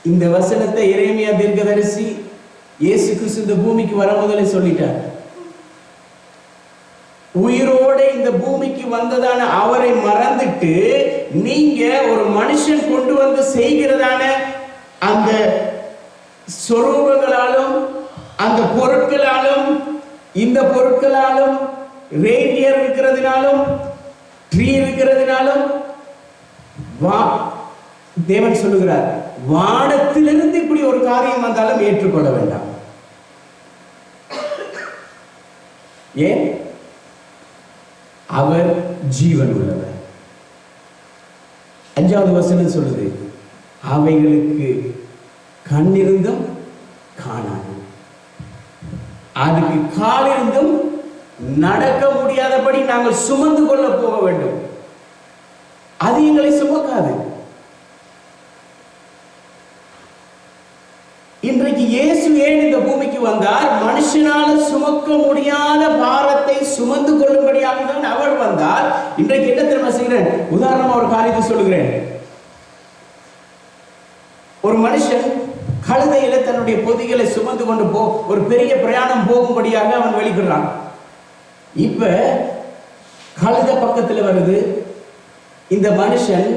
இந்த வசனத்தை எரேமியா தீர்க்கதரிசி இயேசு கிறிஸ்து இந்த பூமிக்கு வர முதலே சொல்லிட்டார். உயிரோட இந்த பூமிக்கு வந்ததான அவரை மறந்துட்டு நீங்க ஒரு மனுஷன் கொண்டு வந்து செய்கிறதான அந்த சொரூபங்களாலும் அந்த பொருட்களாலும் இந்த பொருட்களாலும் ரேடியர் இருக்கிறதுனாலும் ட்ரீ இருக்கிறதுனாலும் தேவன் சொல்லுகிறார், வானத்திலிருந்து இப்படி ஒரு காரியம் வந்தாலும் ஏற்றுக்கொள்ள வேண்டாம். ஏன்? அவர் ஜீவன் உள்ளவர். 5வது வசனம் சொல்லுது, அவைகளுக்கு கண்ணிருந்தும் காணாது, அதுக்கு கால் இருந்தும் நடக்க முடியாதபடி நாங்கள் சுமந்து கொள்ள போக வேண்டும். அது எங்களை சுமக்காது. இன்றைக்கு இயேசு ஏன் இந்த பூமிக்கு வந்தார்? மனுஷனால சுமக்க முடியாத பாரத்தை சுமந்து கொள்ளும்படியாக தான் அவர் வந்தார். இன்றைக்கு என்ன தெரியுமா செய்கிறேன்? உதாரணமா ஒரு காரியத்தை சொல்லுகிறேன். ஒரு மனுஷன் கழுதையில தன்னுடைய பொதிகளை சுமந்து கொண்டு ஒரு பெரிய பிரயாணம் போகும்படியாக அவன் வெளிக்கிடுறான். இப்ப கழுதை பக்கத்துல வருது. இந்த மனுஷன்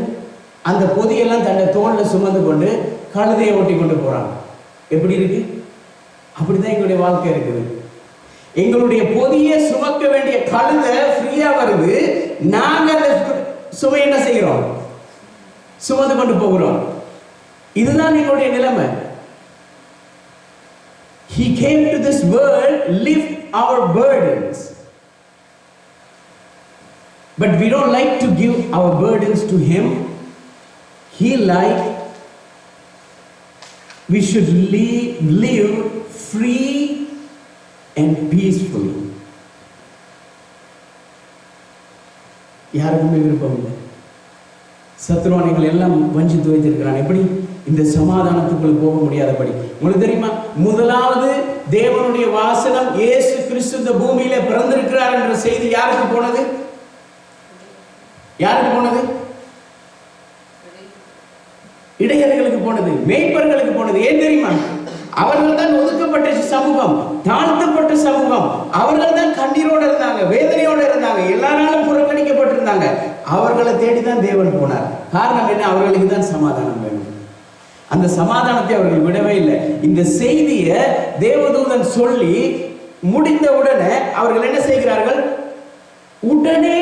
அந்த பொதியெல்லாம் தன்னை தோல்ல சுமந்து கொண்டு கழுதையை ஓட்டி கொண்டு போறான். எப்படி இருக்கு? அப்படிதான் எங்களுடைய வாழ்க்கை இருக்குது. எங்களுடைய பொதியை சுமக்க வேண்டிய கழுதை ஃப்ரீயா வருது, நாங்க அந்த சுமை என்ன செய்கிறோம்? சுமந்து கொண்டு போகிறோம். இதுதான் எங்களுடைய நிலைமை. He came to this world, lift our burdens, but we don't like to give our burdens to him. He like we should live free and peacefully. யாருக்குமே விருப்பம் இல்லை. சத்ருவானிகள் எல்லாம் வஞ்சித்து வைத்திருக்கிறான். எப்படி? இந்த சமாதானத்துக்குள் போக முடியாதபடி. உங்களுக்கு தெரியுமா, முதலாவது தேவனுடைய வாசனம் இயேசு கிறிஸ்து இந்த பூமியில பிறந்திருக்கிறார் என்ற செய்தி யாருக்கு போனது? யாருக்கு போனது? இடையர்களுக்கு போனது, மேய்ப்பர்களுக்கு போனது. ஏன் தெரியுமா? அவர்கள் தான் ஒதுக்கப்பட்ட சமூகம், தாழ்த்தப்பட்ட சமூகம். அவர்கள் தான் கண்ணீரோடு இருந்தாங்க, வேதனையோடு இருந்தாங்க, எல்லாராலும் புறக்கணிக்கப்பட்டிருந்தாங்க. அவர்களை தேடிதான் தேவன் போனார். காரணம் என்ன? அவர்களுக்கு தான் சமாதானம் வேணும். அந்த சமாதானத்தை அவர்கள் விடவே இல்லை. இந்த செய்தியை தேவதூதன் சொல்லி முடிந்த உடனே அவர்கள் என்ன செய்கிறார்கள்? உடனே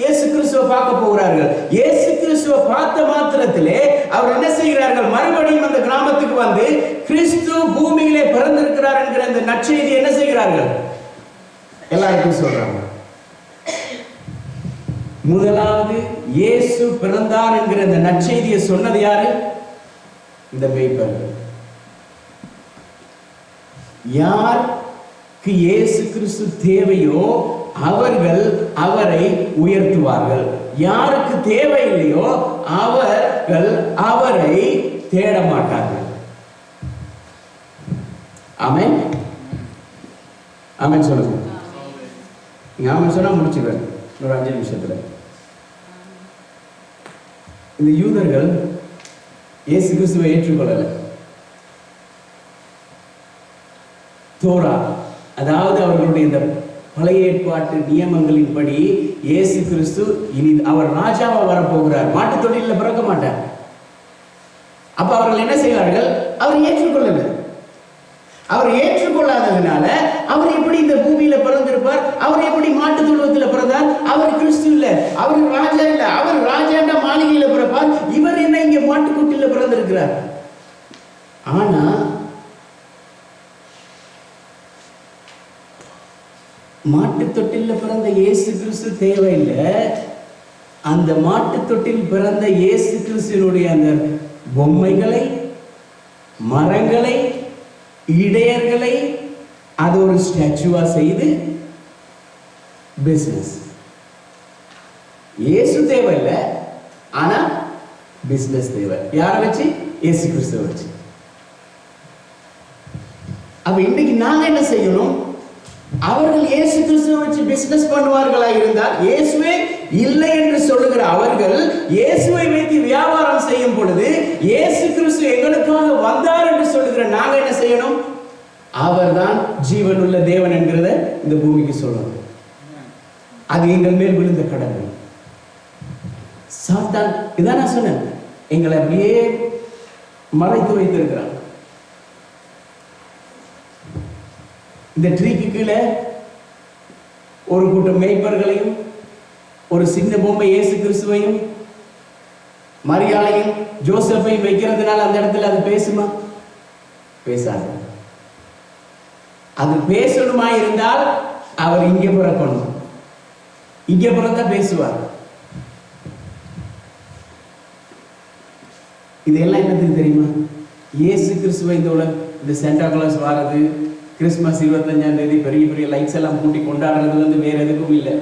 இயேசு கிறிஸ்துவை பார்க்க போகிறார்கள். இயேசு கிறிஸ்துவை பார்த்த மாத்திரத்திலே அவர் என்ன செய்கிறார்கள்? மறுபடியும் அந்த கிராமத்துக்கு வந்து கிறிஸ்து பூமியிலே பிறந்திருக்கிறார் என்கிற அந்த நற்செய்தி என்ன செய்கிறார்கள்? எல்லாருக்கும் சொல்றாங்க. முதலாவது இயேசு பிறந்தார் என்கிற அந்த நற்செய்தியை சொன்னது யாரு? இந்த மேய்ப்பர்கள். யாருக்கு இயேசு கிறிஸ்து தேவையோ அவர்கள் அவரை உயர்த்துவார்கள். யாருக்கு தேவையில்லையோ அவர்கள் அவரை தேட மாட்டார்கள். ஆமென். ஆமென் சொல்லுங்க. ஆமென் சொன்னா முடிச்சுடுவேன் ஒரு 5 நிமிஷத்துல. இந்த யூதர்கள் இயேசு கிறிஸ்துவை ஏற்றுக்கொள்ளல. தோரா, அதாவது அவர்களுடைய இந்த பழைய ஏற்பாட்டு நியமங்களின்படி இயேசு கிறிஸ்து இனி அவர் ராஜாவா வரப்போகிறார், மாட்டு தொழிலில் பிறக்க மாட்டார். அப்ப அவர்கள் என்ன செய்வார்கள்? அவர் ஏற்றுக்கொள்ளல. அவர் ஏற்றுக்கொள்ளாததுனால அவர் எப்படி இந்த பூமியில பிறந்திருப்பார்? அவர் எப்படி மாட்டு தொழுவத்தில் பிறந்தார்? அவர் கிறிஸ்து இல்ல, அவர் ராஜா இல்ல, அவர் ராஜாண்ட மாளிகையில பிறப்பார். இவர் என்ன இங்க மாட்டுக்குட்டில பிறந்திருக்கிறார்? ஆனா மாட்டு தொட்டில பிறந்த இயேசு கிறிஸ்து தேவையில்லை. அந்த மாட்டு தொட்டில் பிறந்த இயேசு கிறிஸ்துவினுடைய அந்த பொம்மைகளை, மரங்களை, இடையர்களை அது ஒரு ஸ்டாச்சுவா செய்து பிசினஸ். இயேசு தேவையில்லை, ஆனா பிசினஸ் தேவை. யாரை வச்சு? இயேசு கிறிஸ்துவை வச்சு. அப்ப இன்னைக்கு நாங்க என்ன செய்யணும்? அவர்கள் இயேசு கிறிஸ்துவை வச்சு பிசினஸ் பண்ணுவார்களா இருந்தால், இயேசுவே இல்லை என்று சொல்லுகிற அவர்கள் இயேசுவை வைத்து வியாபாரம் செய்யும் பொழுது, இயேசு கிறிஸ்து எங்களுக்காக வந்தார் என்று சொல்லுகிற நாங்க என்ன செய்யணும்? அவர்தான் ஜீவனுள்ள தேவன் என்கிறத இந்த பூமிக்கு சொல்லணும். அது எங்கள் மேல் விழுந்த கடமை. சாத்தான், இதான் நான் சொன்னேன், எங்களை அப்படியே மறைத்து வைத்திருக்கிறான். இந்த ட்ரீக்கு கீழே ஒரு கூட்டம் மேய்ப்பர்களையும் ஒரு சின்ன பொம்மை இயேசு கிறிஸ்துவையும் மரியாளையும் ஜோசப்பையும் வைக்கிறதுனால அந்த இடத்துல அது பேசுமா? பேசாது. அது பேசணுமா இருந்தால் அவர் இங்கே பிறக்கணும். இங்கே பிறந்தா பேசுவார். இதெல்லாம் என்னத்துக்கு தெரியுமா? இயேசு கிறிஸ்துவை இந்த சாண்டா கிளாஸ் வாரது, கிறிஸ்மஸ் 25ஆம் தேதி பெரிய பெரிய லைட்ஸ் எல்லாம் கூட்டி கொண்டாடுறது வந்து வேற எதுக்கும் இல்லை.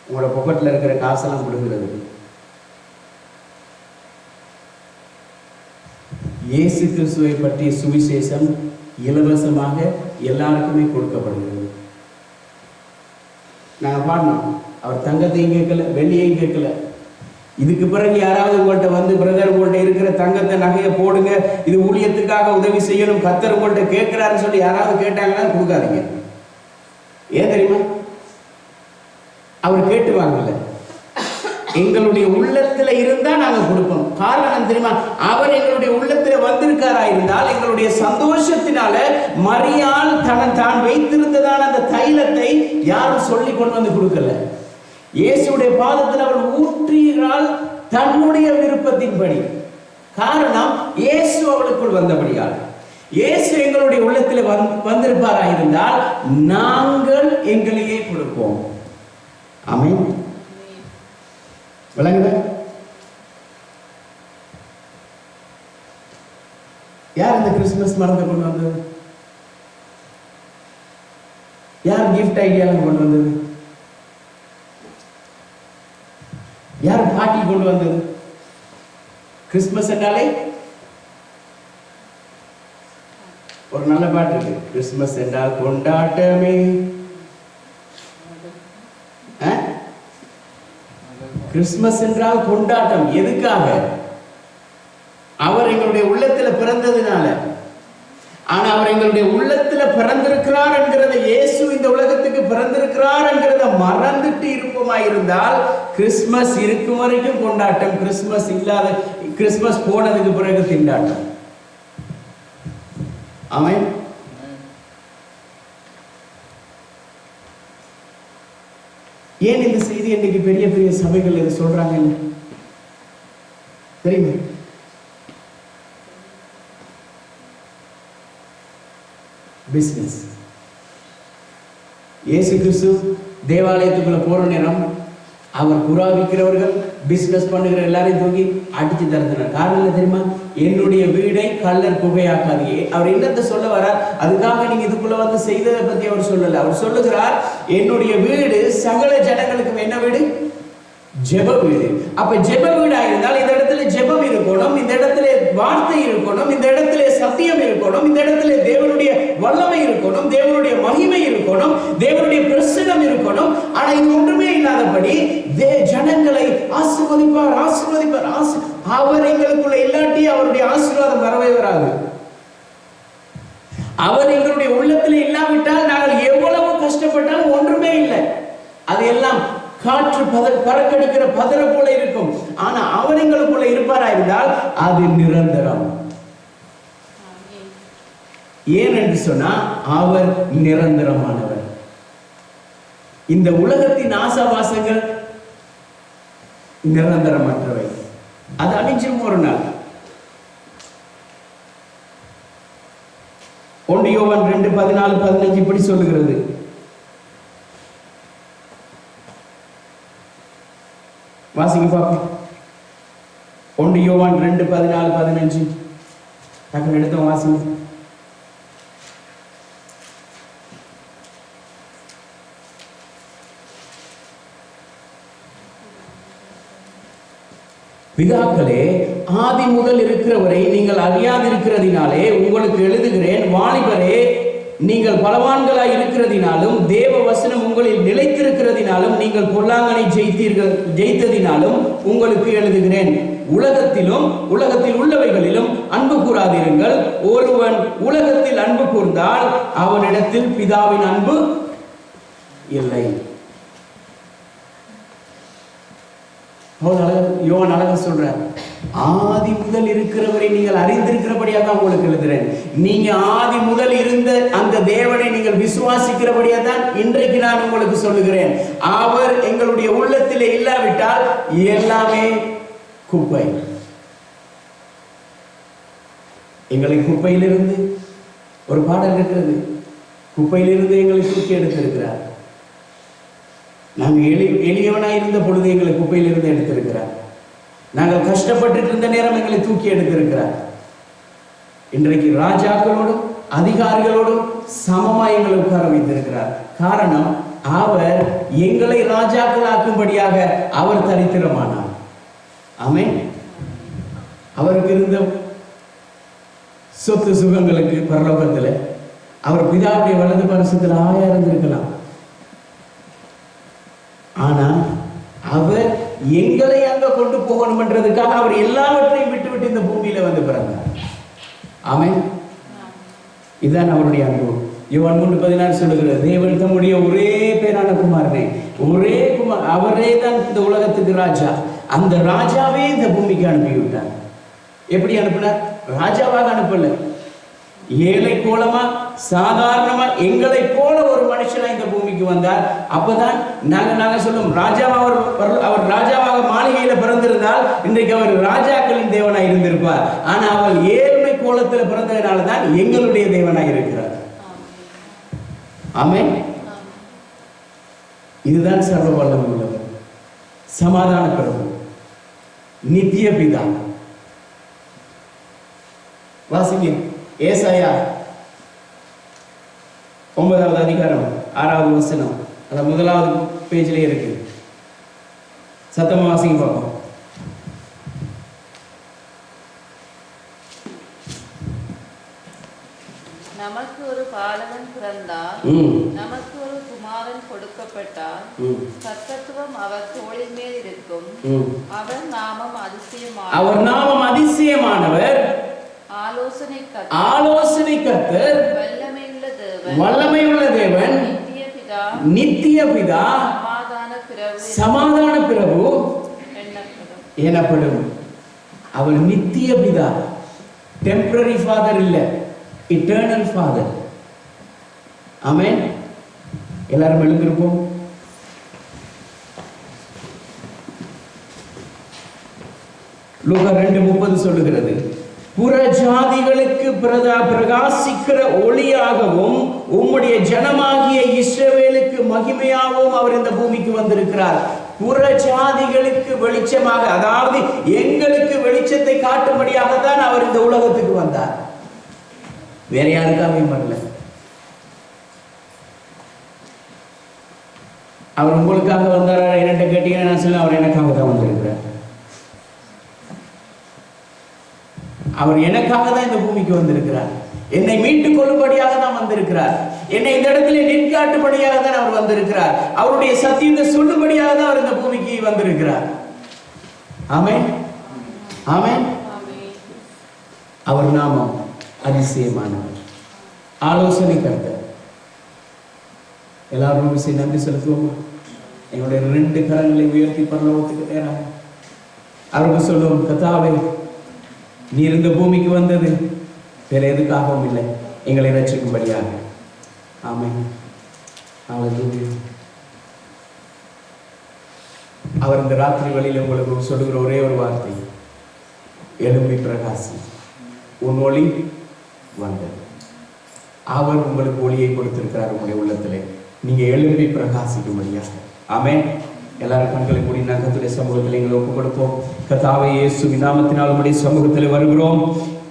உங்களோட பாக்கெட்ல இருக்கிற காசெல்லாம் கொடுக்கிறது. இயேசு கிறிஸ்துவை பற்றிய சுவிசேஷம் இலவசமாக எல்லாருக்குமே கொடுக்கப்படுகிறது. நாங்க பாடணும், அவர் தங்கத்தையும் கேட்கல, வெள்ளியையும் கேட்கல. இதுக்கு பிறகு யாராவது உங்கள்கிட்ட வந்து, பிரதர் உங்கள்கிட்ட இருக்கிற தங்கத்தை நகையை போடுங்க, இது ஊழியத்துக்காக உதவி செய்யணும், கர்த்தர் உங்கள்கிட்ட கேட்கிறாருன்னு சொல்லி யாராவது கேட்டாங்கன்னா கொடுக்காதீங்க. ஏன் தெரியுமா? அவர் கேட்டு வாங்கல, எங்களுடைய உள்ளத்துல இருந்தா நாங்க கொடுப்போம். காரணம் தெரியுமா? அவர் எங்களுடைய உள்ளத்துல வந்திருக்காரா இருந்தால், எங்களுடைய சந்தோஷத்தினால மரியாள் தான் வைத்திருந்ததான அந்த தைலத்தை யாரும் சொல்லி கொண்டு வந்து கொடுக்கல. இயேசுடைய பாதத்தில் அவள் ஊற்றுகிறாள் தன்னுடைய விருப்பத்தின்படி. காரணம், இயேசு அவளுக்குள் வந்தபடியால். இயேசு எங்களுடைய உள்ளத்தில் வந்திருப்பாரா இருந்தால் நாங்கள் எங்களையே கொடுப்போம். ஆமென். விளங்குதா? யார் இந்த கிறிஸ்துமஸ் மரத்தை கொண்டு வந்தது? யார் கிஃப்ட் ஐடியாவை கொண்டு வந்தது? யார் பாட்டி கொண்டு வந்தது? கிறிஸ்துமஸ் என்றாலே ஒரு நல்ல பாட்டு இருக்கு, கிறிஸ்துமஸ் என்றால் கொண்டாட்டமே. கிறிஸ்துமஸ் என்றால் கொண்டாட்டம். எதுக்காக? அவர் எங்களுடைய உள்ளத்துல பிறந்ததுனால. ஆனா அவர் எங்களுடைய உள்ளத்துல பிறந்திருக்கிறார் என்கிறத, இயேசு இந்த உலகத்துக்கு பிறந்திருக்கிறார் என்கிறத மறந்துட்டு இருப்போமாயிருந்தால் கிறிஸ்துமஸ் இருக்கும் வரைக்கும் கொண்டாட்டம், கிறிஸ்துமஸ் இல்லாத, கிறிஸ்துமஸ் போனதுக்கு பிறகு திண்டாட்டம். ஆமென். ஏன் இந்த செய்தி இன்னைக்கு பெரிய பெரிய சபைகள் இதை சொல்றாங்க தெரியுமா? பிசினஸ். இயேசு கிறிஸ்து தேவாலயத்துக்குள்ள போற நேரம் அவர் புறா விற்கிறவர்கள் பிசினஸ் பண்ணுகிற எல்லாரையும் தூக்கி அடிச்சு தரத்தினார். காரணம் என்ன தெரியுமா? என்னுடைய வீடை கள்ளர் புகையாக்காதே. அவர் என்னத்தை சொல்ல வரார்? அதுக்காக நீங்க இதுக்குள்ள வந்து செய்ததை பத்தி அவர் சொல்லல. அவர் சொல்லுகிறார், என்னுடைய வீடு சகல ஜனங்களுக்கு என்ன வீடு? ஜெப வீடு. அப்ப ஜெப வீடா இருந்தால் இந்த இடத்துல ஜெபம் இருக்கணும், இந்த இடத்துல வார்த்தை இருக்கணும், இந்த இடத்துல சத்தியம் இருக்கணும், இந்த இடத்துல தேவனுடைய வல்லமை இருக்கணும், தேவனுடைய மகிமை இருக்கணும், தேவனுடைய பிரசன்னம் இருக்கணும். ஆனா இது ஒன்றுமே இல்லாதபடி ஜனங்களை ஆசீர்வதிப்பார் ஆசீர்வதிப்பார் அவர் எங்களுக்குள்ள இல்லாட்டி அவருடைய ஆசீர்வாதம் வரவே வராது. அவர் எங்களுடைய உள்ளத்தில் இல்லாவிட்டால் நாங்கள் எவ்வளவு கஷ்டப்பட்டாலும் ஒன்றுமே இல்லை. அது எல்லாம் காற்று பறக்கடிக்கிற பதற போல இருக்கும். ஆனா அவர் எங்களுக்குள்ள இருப்பாரா இருந்தால் அது நிரந்தரம். ஏன் என்று சொன்னா அவர் நிரந்தரமானவர். இந்த உலகத்தின் ஆசாபாசங்கள் நிரந்தரமற்றவை. அது அழிஞ்சிரும் ஒரு நாள். 1 யோவான் 2:14-15 இப்படி சொல்லுகிறது. வாசிங்க பாப்போம். 1 யோவான் 2:14-15 டக்குன்னு எடுத்தோம், வாசிங்க. பிதாக்களே, ஆதி முதல் இருக்கிறவரை நீங்கள் அறியாதிருக்கிறதினாலே உங்களுக்கு எழுதுகிறேன். வாலிபரே, நீங்கள் பலவான்களாய் இருக்கிறதினாலும் தேவ வசனம் உங்களில் நிலைத்திருக்கிறதினாலும் நீங்கள் பொல்லாங்கனை ஜெயித்ததினாலும் உங்களுக்கு எழுதுகிறேன். உலகத்திலும் உலகத்தில் உள்ளவைகளிலும் அன்பு கூறாதிருங்கள். ஒருவன் உலகத்தில் அன்பு கூர்ந்தால் அவனிடத்தில் பிதாவின் அன்பு இல்லை. யோவான் அழகா சொல்றார், ஆதி முதல் இருக்கிறவரை நீங்கள் அறிந்திருக்கிறபடியா தான் உங்களுக்கு எழுதுறேன். நீங்க ஆதி முதல் இருந்த அந்த தேவனை நீங்கள் விசுவாசிக்கிறபடியா தான் இன்றைக்கு நான் உங்களுக்கு சொல்லுகிறேன். அவர் எங்களுடைய உள்ளத்திலே இல்லாவிட்டால் எல்லாமே குப்பை. எங்களை குப்பையிலிருந்து, ஒரு பாடல் இருக்கிறது, குப்பையிலிருந்து எங்களை தூக்கி எடுத்திருக்கிறார். நாங்கள் எளியவனாய் இருந்த பொழுது எங்களை குப்பையிலிருந்து எடுத்திருக்கிறார். நாங்கள் கஷ்டப்பட்டு இருந்த நேரம் எங்களை தூக்கி எடுத்திருக்கிறார். இன்றைக்கு ராஜாக்களோடும் அதிகாரிகளோடும் சமமாய் எங்களை உட்கார வைத்திருக்கிறார். காரணம், அவர் எங்களை ராஜாக்களாக்கும்படியாக அவர் தரித்திரமானார். ஆமென். அவருக்கு இருந்த சொத்து சுகங்களுக்கு பரலோகத்தில் அவர் பிதாவுடைய வலது பரிசத்தில் ஆயா இருந்திருக்கலாம். ஆனா அவர் எங்களை அங்க கொண்டு போகணும் என்றதுக்காக அவர் எல்லாவற்றையும் விட்டு இந்த பூமியில வந்து பிறந்தார். ஆமென். இதுதான் அவருடைய அன்பு. யோவான் 3:16 சொல்லுகிறது, தேவன் தம்முடைய ஒரே பேரான குமாரனே, ஒரே குமார், அவரே தான் இந்த உலகத்துக்கு ராஜா. அந்த ராஜாவே இந்த பூமிக்கு அனுப்பிவிட்டார். எப்படி அனுப்பினார்? ராஜாவாக அனுப்பல, ஏழை கோலமா சாதாரணமா எங்களை போல ஒரு மனுஷனா இந்த பூமிக்கு வந்தார். அப்பதான் நாங்க சொல்லும், அவர் ராஜாவாக மாளிகையில பிறந்திருந்தால் இன்றைக்கு அவர் ராஜாக்களின் தேவனாய் இருந்திருப்பார். ஆனா அவர் ஏழ்மை கோலத்தில் பிறந்ததனால தான் எங்களுடைய தேவனாய் இருக்கிறார். ஆமென். இதுதான் சர்வ வல்லமை உள்ளவர், சமாதான பிரபு, நித்திய பிதா. வாசிங்க ஏசாயா 9வது அதிகாரம் 6வது வசனம். அது 1வது பேஜ்ல இருக்கு. சத்தமா வாசிங்க பார்ப்போம். நமக்கு ஒரு பாலகன் பிறந்தார், நமக்கு ஒரு குமாரன் கொடுக்கப்பட்டார். கர்த்தத்துவம் அவர் தோளின் மேல் இருக்கும். அவர் நாமம் அதிசயமானவர், ஆலோசனை கர்த்தர், வல்லமையுள்ள தேவன், நித்திய பிதா, சமாதான பிரபு எனப்படும். அவர் நித்திய பிதா, டெம்பரரி ஃபாதர் இல்ல, இட்டர்னல் ஃபாதர். ஆமென். எல்லாரும் எழுந்திருப்போம். லூக்கா 2:30 சொல்லுகிறது, புற ஜாதிகளுக்கு பிரகாசிக்கிற ஒளியாகவும் உம்முடைய ஜனமாகிய இஸ்ரவேலுக்கு மகிமையாகவும் அவர் இந்த பூமிக்கு வந்திருக்கிறார். புற ஜாதிகளுக்கு வெளிச்சமாக, அதாவது எங்களுக்கு வெளிச்சத்தை காட்டும்படியாகத்தான் அவர் இந்த உலகத்துக்கு வந்தார். வேற யாருக்காகவும் வரல. அவர் உங்களுக்காக வந்தார் என்கிட்ட கேட்டீங்கன்னா நான் சொல்ல, அவர் எனக்காக தான் வந்திருக்கிறார். அவர் எனக்காக தான் இந்த பூமிக்கு வந்திருக்கிறார். என்னை மீட்டுக் கொள்ளும்படியாக தான் வந்திருக்கிறார். என்னை இந்த இடத்துல நிற்காட்டும்படியாக தான் அவர் வந்திருக்கிறார். அவருடைய சத்தியத்தை சொல்லும்படியாக தான் அவர் இந்த பூமிக்கு வந்திருக்கிறார். ஆமென், ஆமென். அவர் நாமம் அதிசயமானவர், ஆலோசனை கர்த்தர். எல்லாரும் நன்றி செலுத்துவோமா? எங்களுடைய 2 கரங்களை உயர்த்தி பரலோகத்துக்கு நேராக அவருக்கு சொல்லுவோம், கர்த்தாவே, நீர் இந்த பூமிக்கு வந்தது வேற எதுக்காகவும் இல்லை, எங்களை ரட்சிக்கும்படியாக. ஆமென். அவர் இந்த ராத்திரி வழியில் உங்களுக்கு சொல்லுகிற ஒரே ஒரு வார்த்தை, எழும்பி பிரகாசி, உன் ஒளி வந்தது. அவர் உங்களுக்கு ஒளியை கொடுத்திருக்கிறார் உங்களுடைய உள்ளத்திலே. நீங்க எழும்பி பிரகாசிக்கும்படியாக. ஆமென். எல்லாரும் கண்களை மூடி கர்த்தருடைய சமூகத்தில் எங்களை ஒப்புக் கொடுப்போம். கர்த்தாவே, இயேசுவின் நாமத்தினால் உம்முடைய சமூகத்தில் வருகிறோம்.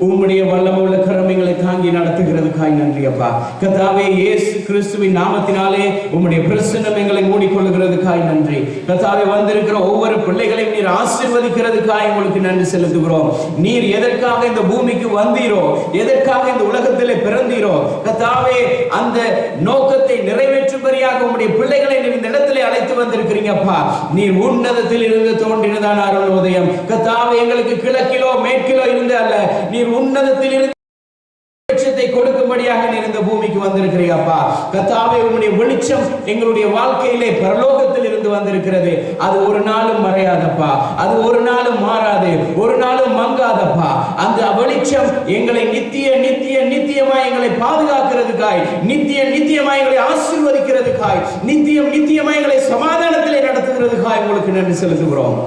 உம்முடைய வல்லமையுள்ள கரங்களை தாங்கி நடத்துகிறதுக்காய் நன்றி அப்பா. கர்த்தாவே, இயேசு கிறிஸ்துவின் நாமத்தினாலே உம்முடைய பிரசன்னம் எங்களை மூடிக்கொள்ளுகிறதுக்காய் நன்றி. கர்த்தாவே, வந்திருக்கிற ஒவ்வொரு பிள்ளைகளையும் நீர் ஆசீர்வதிக்கிறதுக்காய் உங்களுக்கு நன்றி செலுத்துகிறோம். நீர் எதற்காக இந்த பூமிக்கு வந்தீரோ, எதற்காக இந்த உலகத்திலே பிறந்தீரோ, கர்த்தாவே, அந்த நோக்கத்தை நிறைவேற்றும்படியாக உம்முடைய பிள்ளைகளை நீர் இந்த இடத்திலே அழைத்து வந்திருக்கிறீங்கப்பா. நீர் உன்னதத்தில் இருந்து தோன்றினதான அருளோதயம். கர்த்தாவே, எங்களுக்கு கிழக்கிலோ மேற்கிலோ இருந்து அல்ல, நீர் உன்னதத்தில் இருந்து வெளிச்சத்தை கொடுக்கும்படியாக நீர் இந்த பூமிக்கு வந்திருக்கிறீங்கப்பா. கர்த்தாவே, உம்முடைய வெளிச்சம் எங்களுடைய வாழ்க்கையிலே பரலோகத்தில் இருந்து வந்திருக்கிறது. அது ஒரு நாளும் மறையாதப்பா, அது ஒரு நாளும் மாறாது, ஒரு நாளும் மங்காதப்பா. அந்த வெளிச்சம் எங்களை நித்தியமாய் எங்களை பாதுகாக்கிறதுக்காய், நித்தியமாய் எங்களை ஆசீர்வதிக்கிறதுக்காய், நித்தியமாய் எங்களை சமாதானத்திலே நடத்துகிறதுக்காய் உங்களுக்கு நன்றி செலுத்துகிறோம்.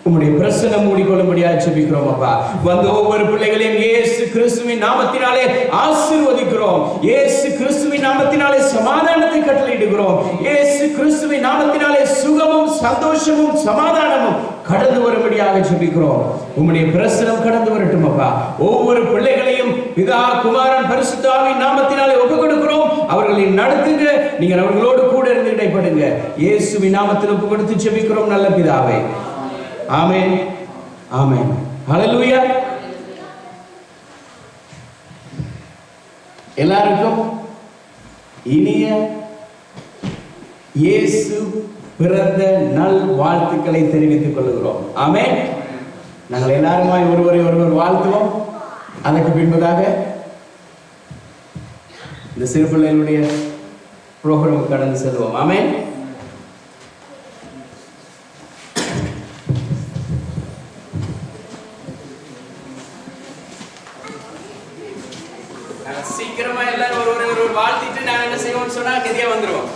உம்முடைய பிரசன்னம் மூடிக்கொள்ளும்படியாக ஜெபிக்கிறோம் அப்பா. வந்த ஒவ்வொரு பிள்ளைகளையும் இயேசு கிறிஸ்துவின் நாமத்தினாலே ஆசீர்வதிக்கிறோம். இயேசு கிறிஸ்துவின் நாமத்தினாலே சமாதானத்தை கட்டளையிடுகிறோம். இயேசு கிறிஸ்துவின் நாமத்தினாலே சுகமும் சந்தோஷமும் சமாதானமும் கடந்து வரும்படியாக ஜெபிக்கிறோம். உம்முடைய பிரசன்னம் கடந்து வரட்டும் அப்பா. ஒவ்வொரு பிள்ளைகளையும் பிதா, குமாரன், பரிசுத்த ஆவியின் நாமத்தினாலே ஒப்புக் கொடுக்கிறோம். அவர்களை நடத்துங்க. நீங்கள் அவர்களோடு கூட இருந்து இடைப்படுங்க. இயேசுவின் நாமத்தில் ஒப்புக் கொடுத்து ஜெபிக்கிறோம் நல்ல பிதாவே. ஆமென், ஆமென். ஹல்லேலூயா. எல்லாருக்கும் இனிய இயேசு பிறந்த நல் வாழ்த்துக்களை தெரிவித்துக் கொள்கிறோம். ஆமென். நாங்கள் எல்லாருமாய் ஒருவர் வாழ்த்துவோம். அதற்கு பின்பதாக இந்த சிறு பிள்ளைகளுடைய புரோகிராமுக்கு கடந்து செல்வோம். ஆமென். சீக்கிரமா எல்லாரும் ஒரு வாழ்த்திட்டு நாங்க என்ன செய்வோம்னு சொன்னா கதியா வந்துருவோம்.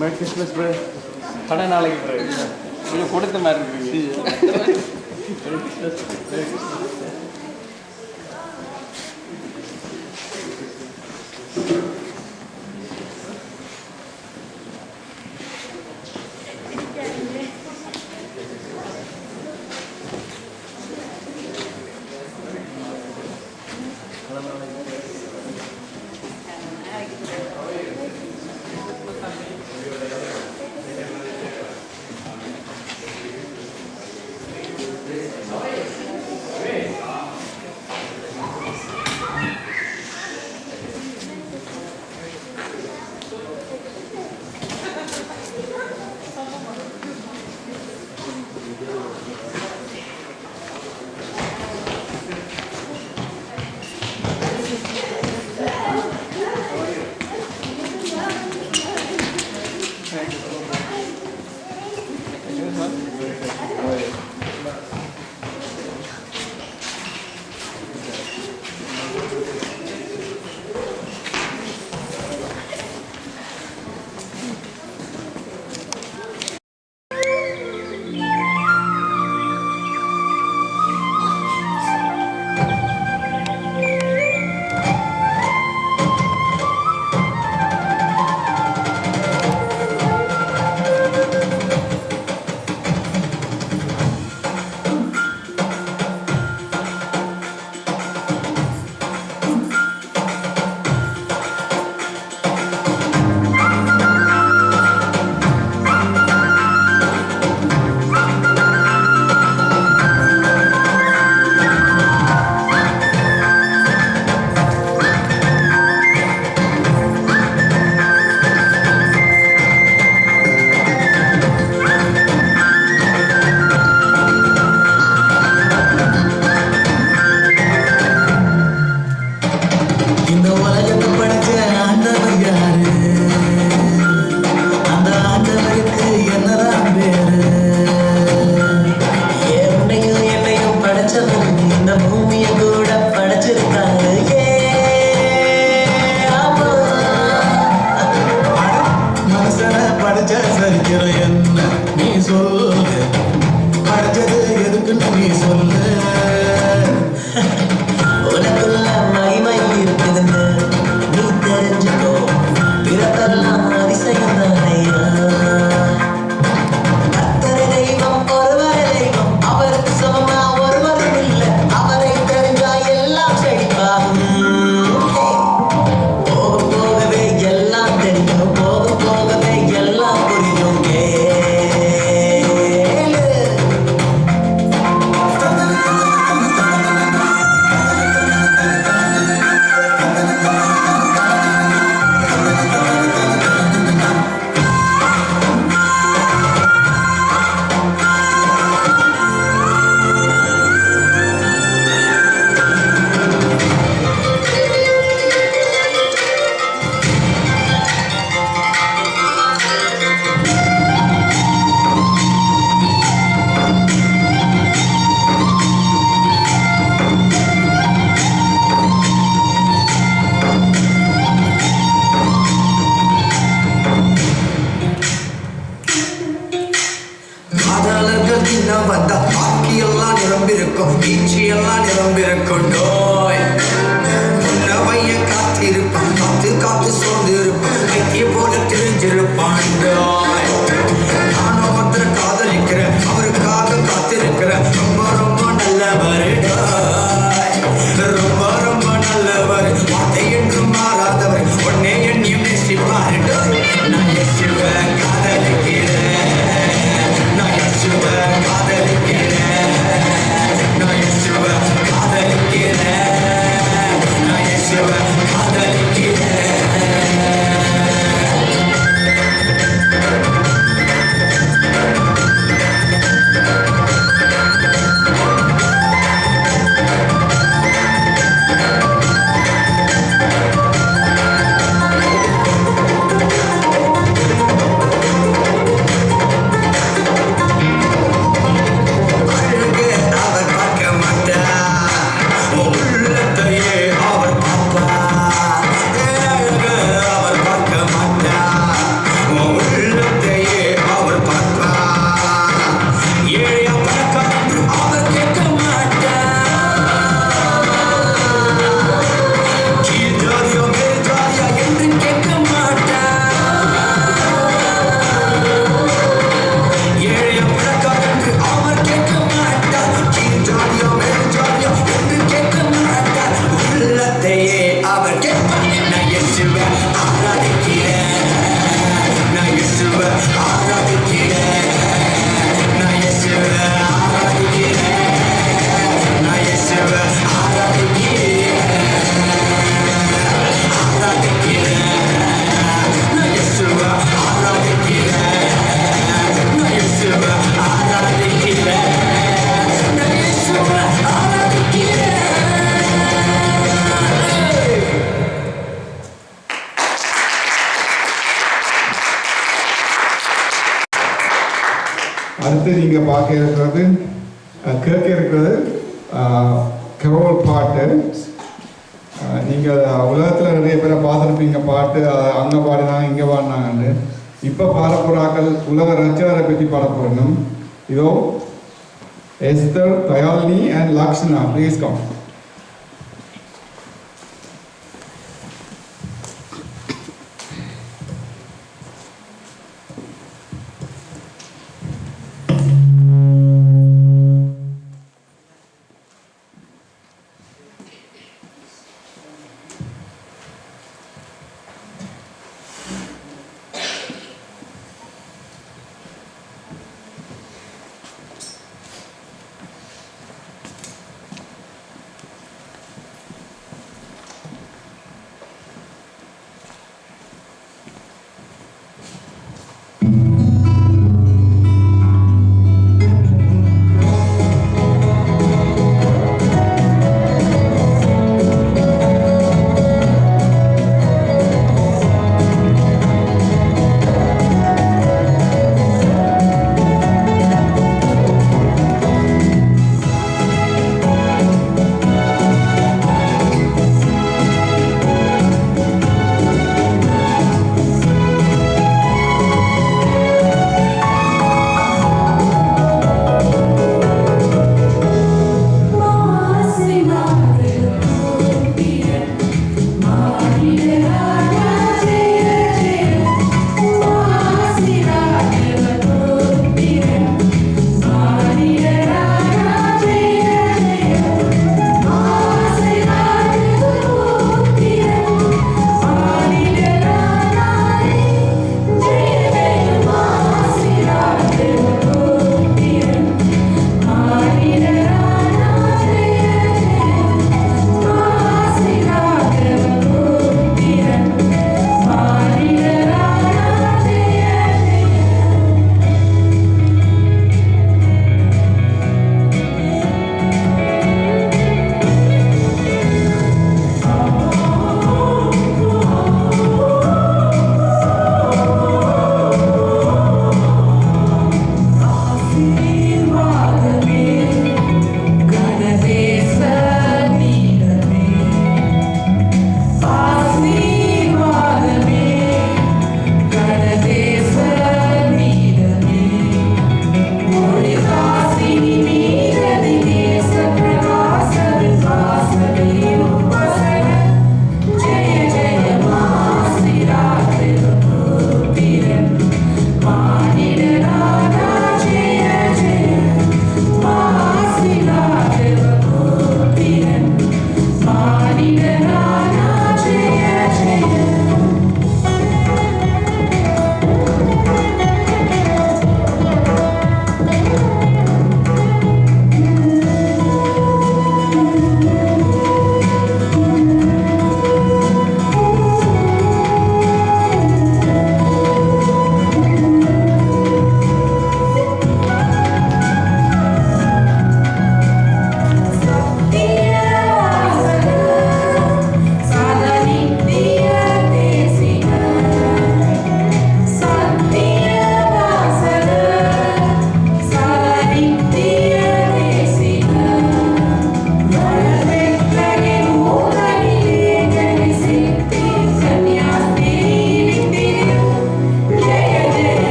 Merry Christmas, bro. கடை நாளைக்கு bro. கொஞ்சம் கொடுத்த மாதிரி இருக்கீங்க. Merry Christmas. Merry Christmas. வார்த்தையே அவர் கேட்பார். நான் இயேசுவை ஆராதிக்கிறேன், நான் இயேசுவை ஆராதிக்கிறேன், நான் இயேசுவை ஆராதிக்கிறேன், நான் இயேசுவை ஆராதிக்கிறேன், ஆராதிக்கிறேன், நான் இயேசுவை ஆராதிக்கிறேன், நான் இயேசுவை ஆராதிக்கிறேன், நான் இயேசுவை ஆராதிக்கிறேன். அடுத்து நீங்கள் பார்க்க இருக்கிறது கேட்க இருக்கிறது கரோல் பாட்டு. நீங்கள் உலகத்தில் நிறைய பேரை பார்த்துருப்பீங்க பாட்டு அங்கே பாடினாங்க இங்கே பாடினாங்கன்னு. இப்போ பாட போகிறாக்கள் உலக ரச்சகரை பற்றி பாட போகிறோம். இதோ Esther, Dayalini and Lakshmana, please come.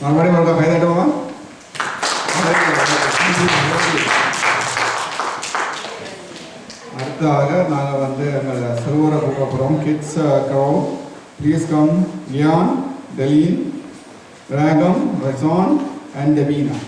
மறுபடியும் ஒரு கை தட்டுவோமா? அடுத்ததாக நாங்கள் வந்து எங்களை சிறுவரை கூப்பிட போகிறோம். Kids crowd please come. Lian, Deleen, Ragam, Resan and Debina.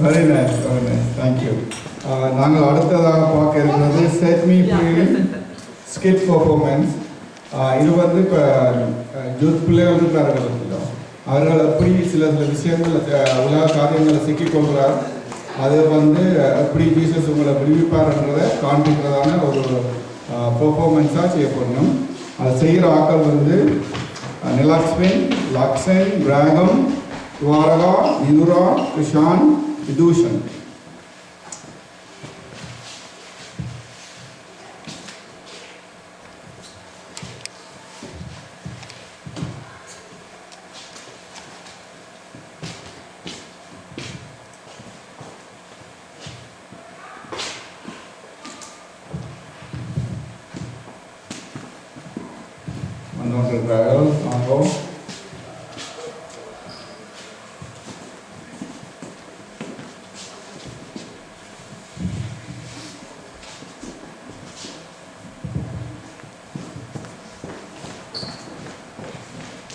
Very nice very nice thank you. நாங்கள் அடுத்ததாக பார்க்க இருக்கிறது set me free skit performance. இது வந்து இப்போ யூத் பிள்ளைகள் இருக்கிறார்கள், அவர்கள் எப்படி சில சில விஷயங்கள் உலக காரியங்களை சிக்கிக்கொள்கிறார், அது வந்து எப்படி ஜீசஸ் உங்களை விடுவிப்பார்ன்றதை காண்பிக்கிறதான ஒரு பெர்ஃபார்மன்ஸாக செய்யப்படணும். அதை செய்கிற ஆக்கள் வந்து நிலாக்ஸ்வின், லக்ஷன், ராகம், Dwarka, Nithura, Krishan, Vithushan.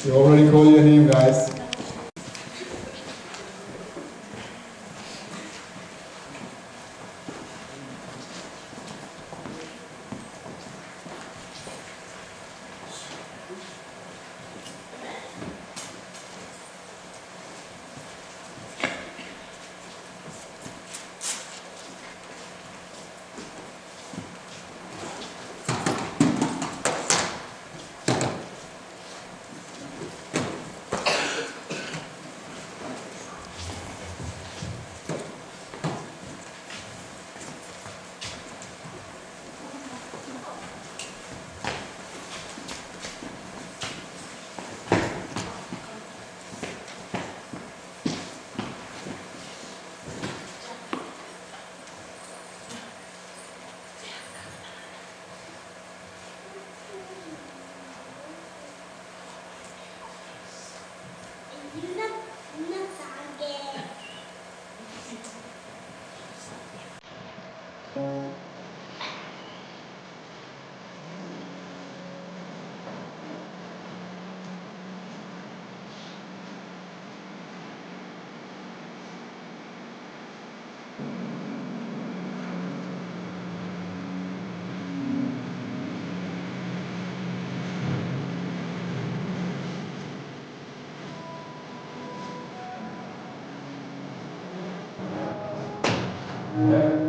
You already called your name, guys. Yeah.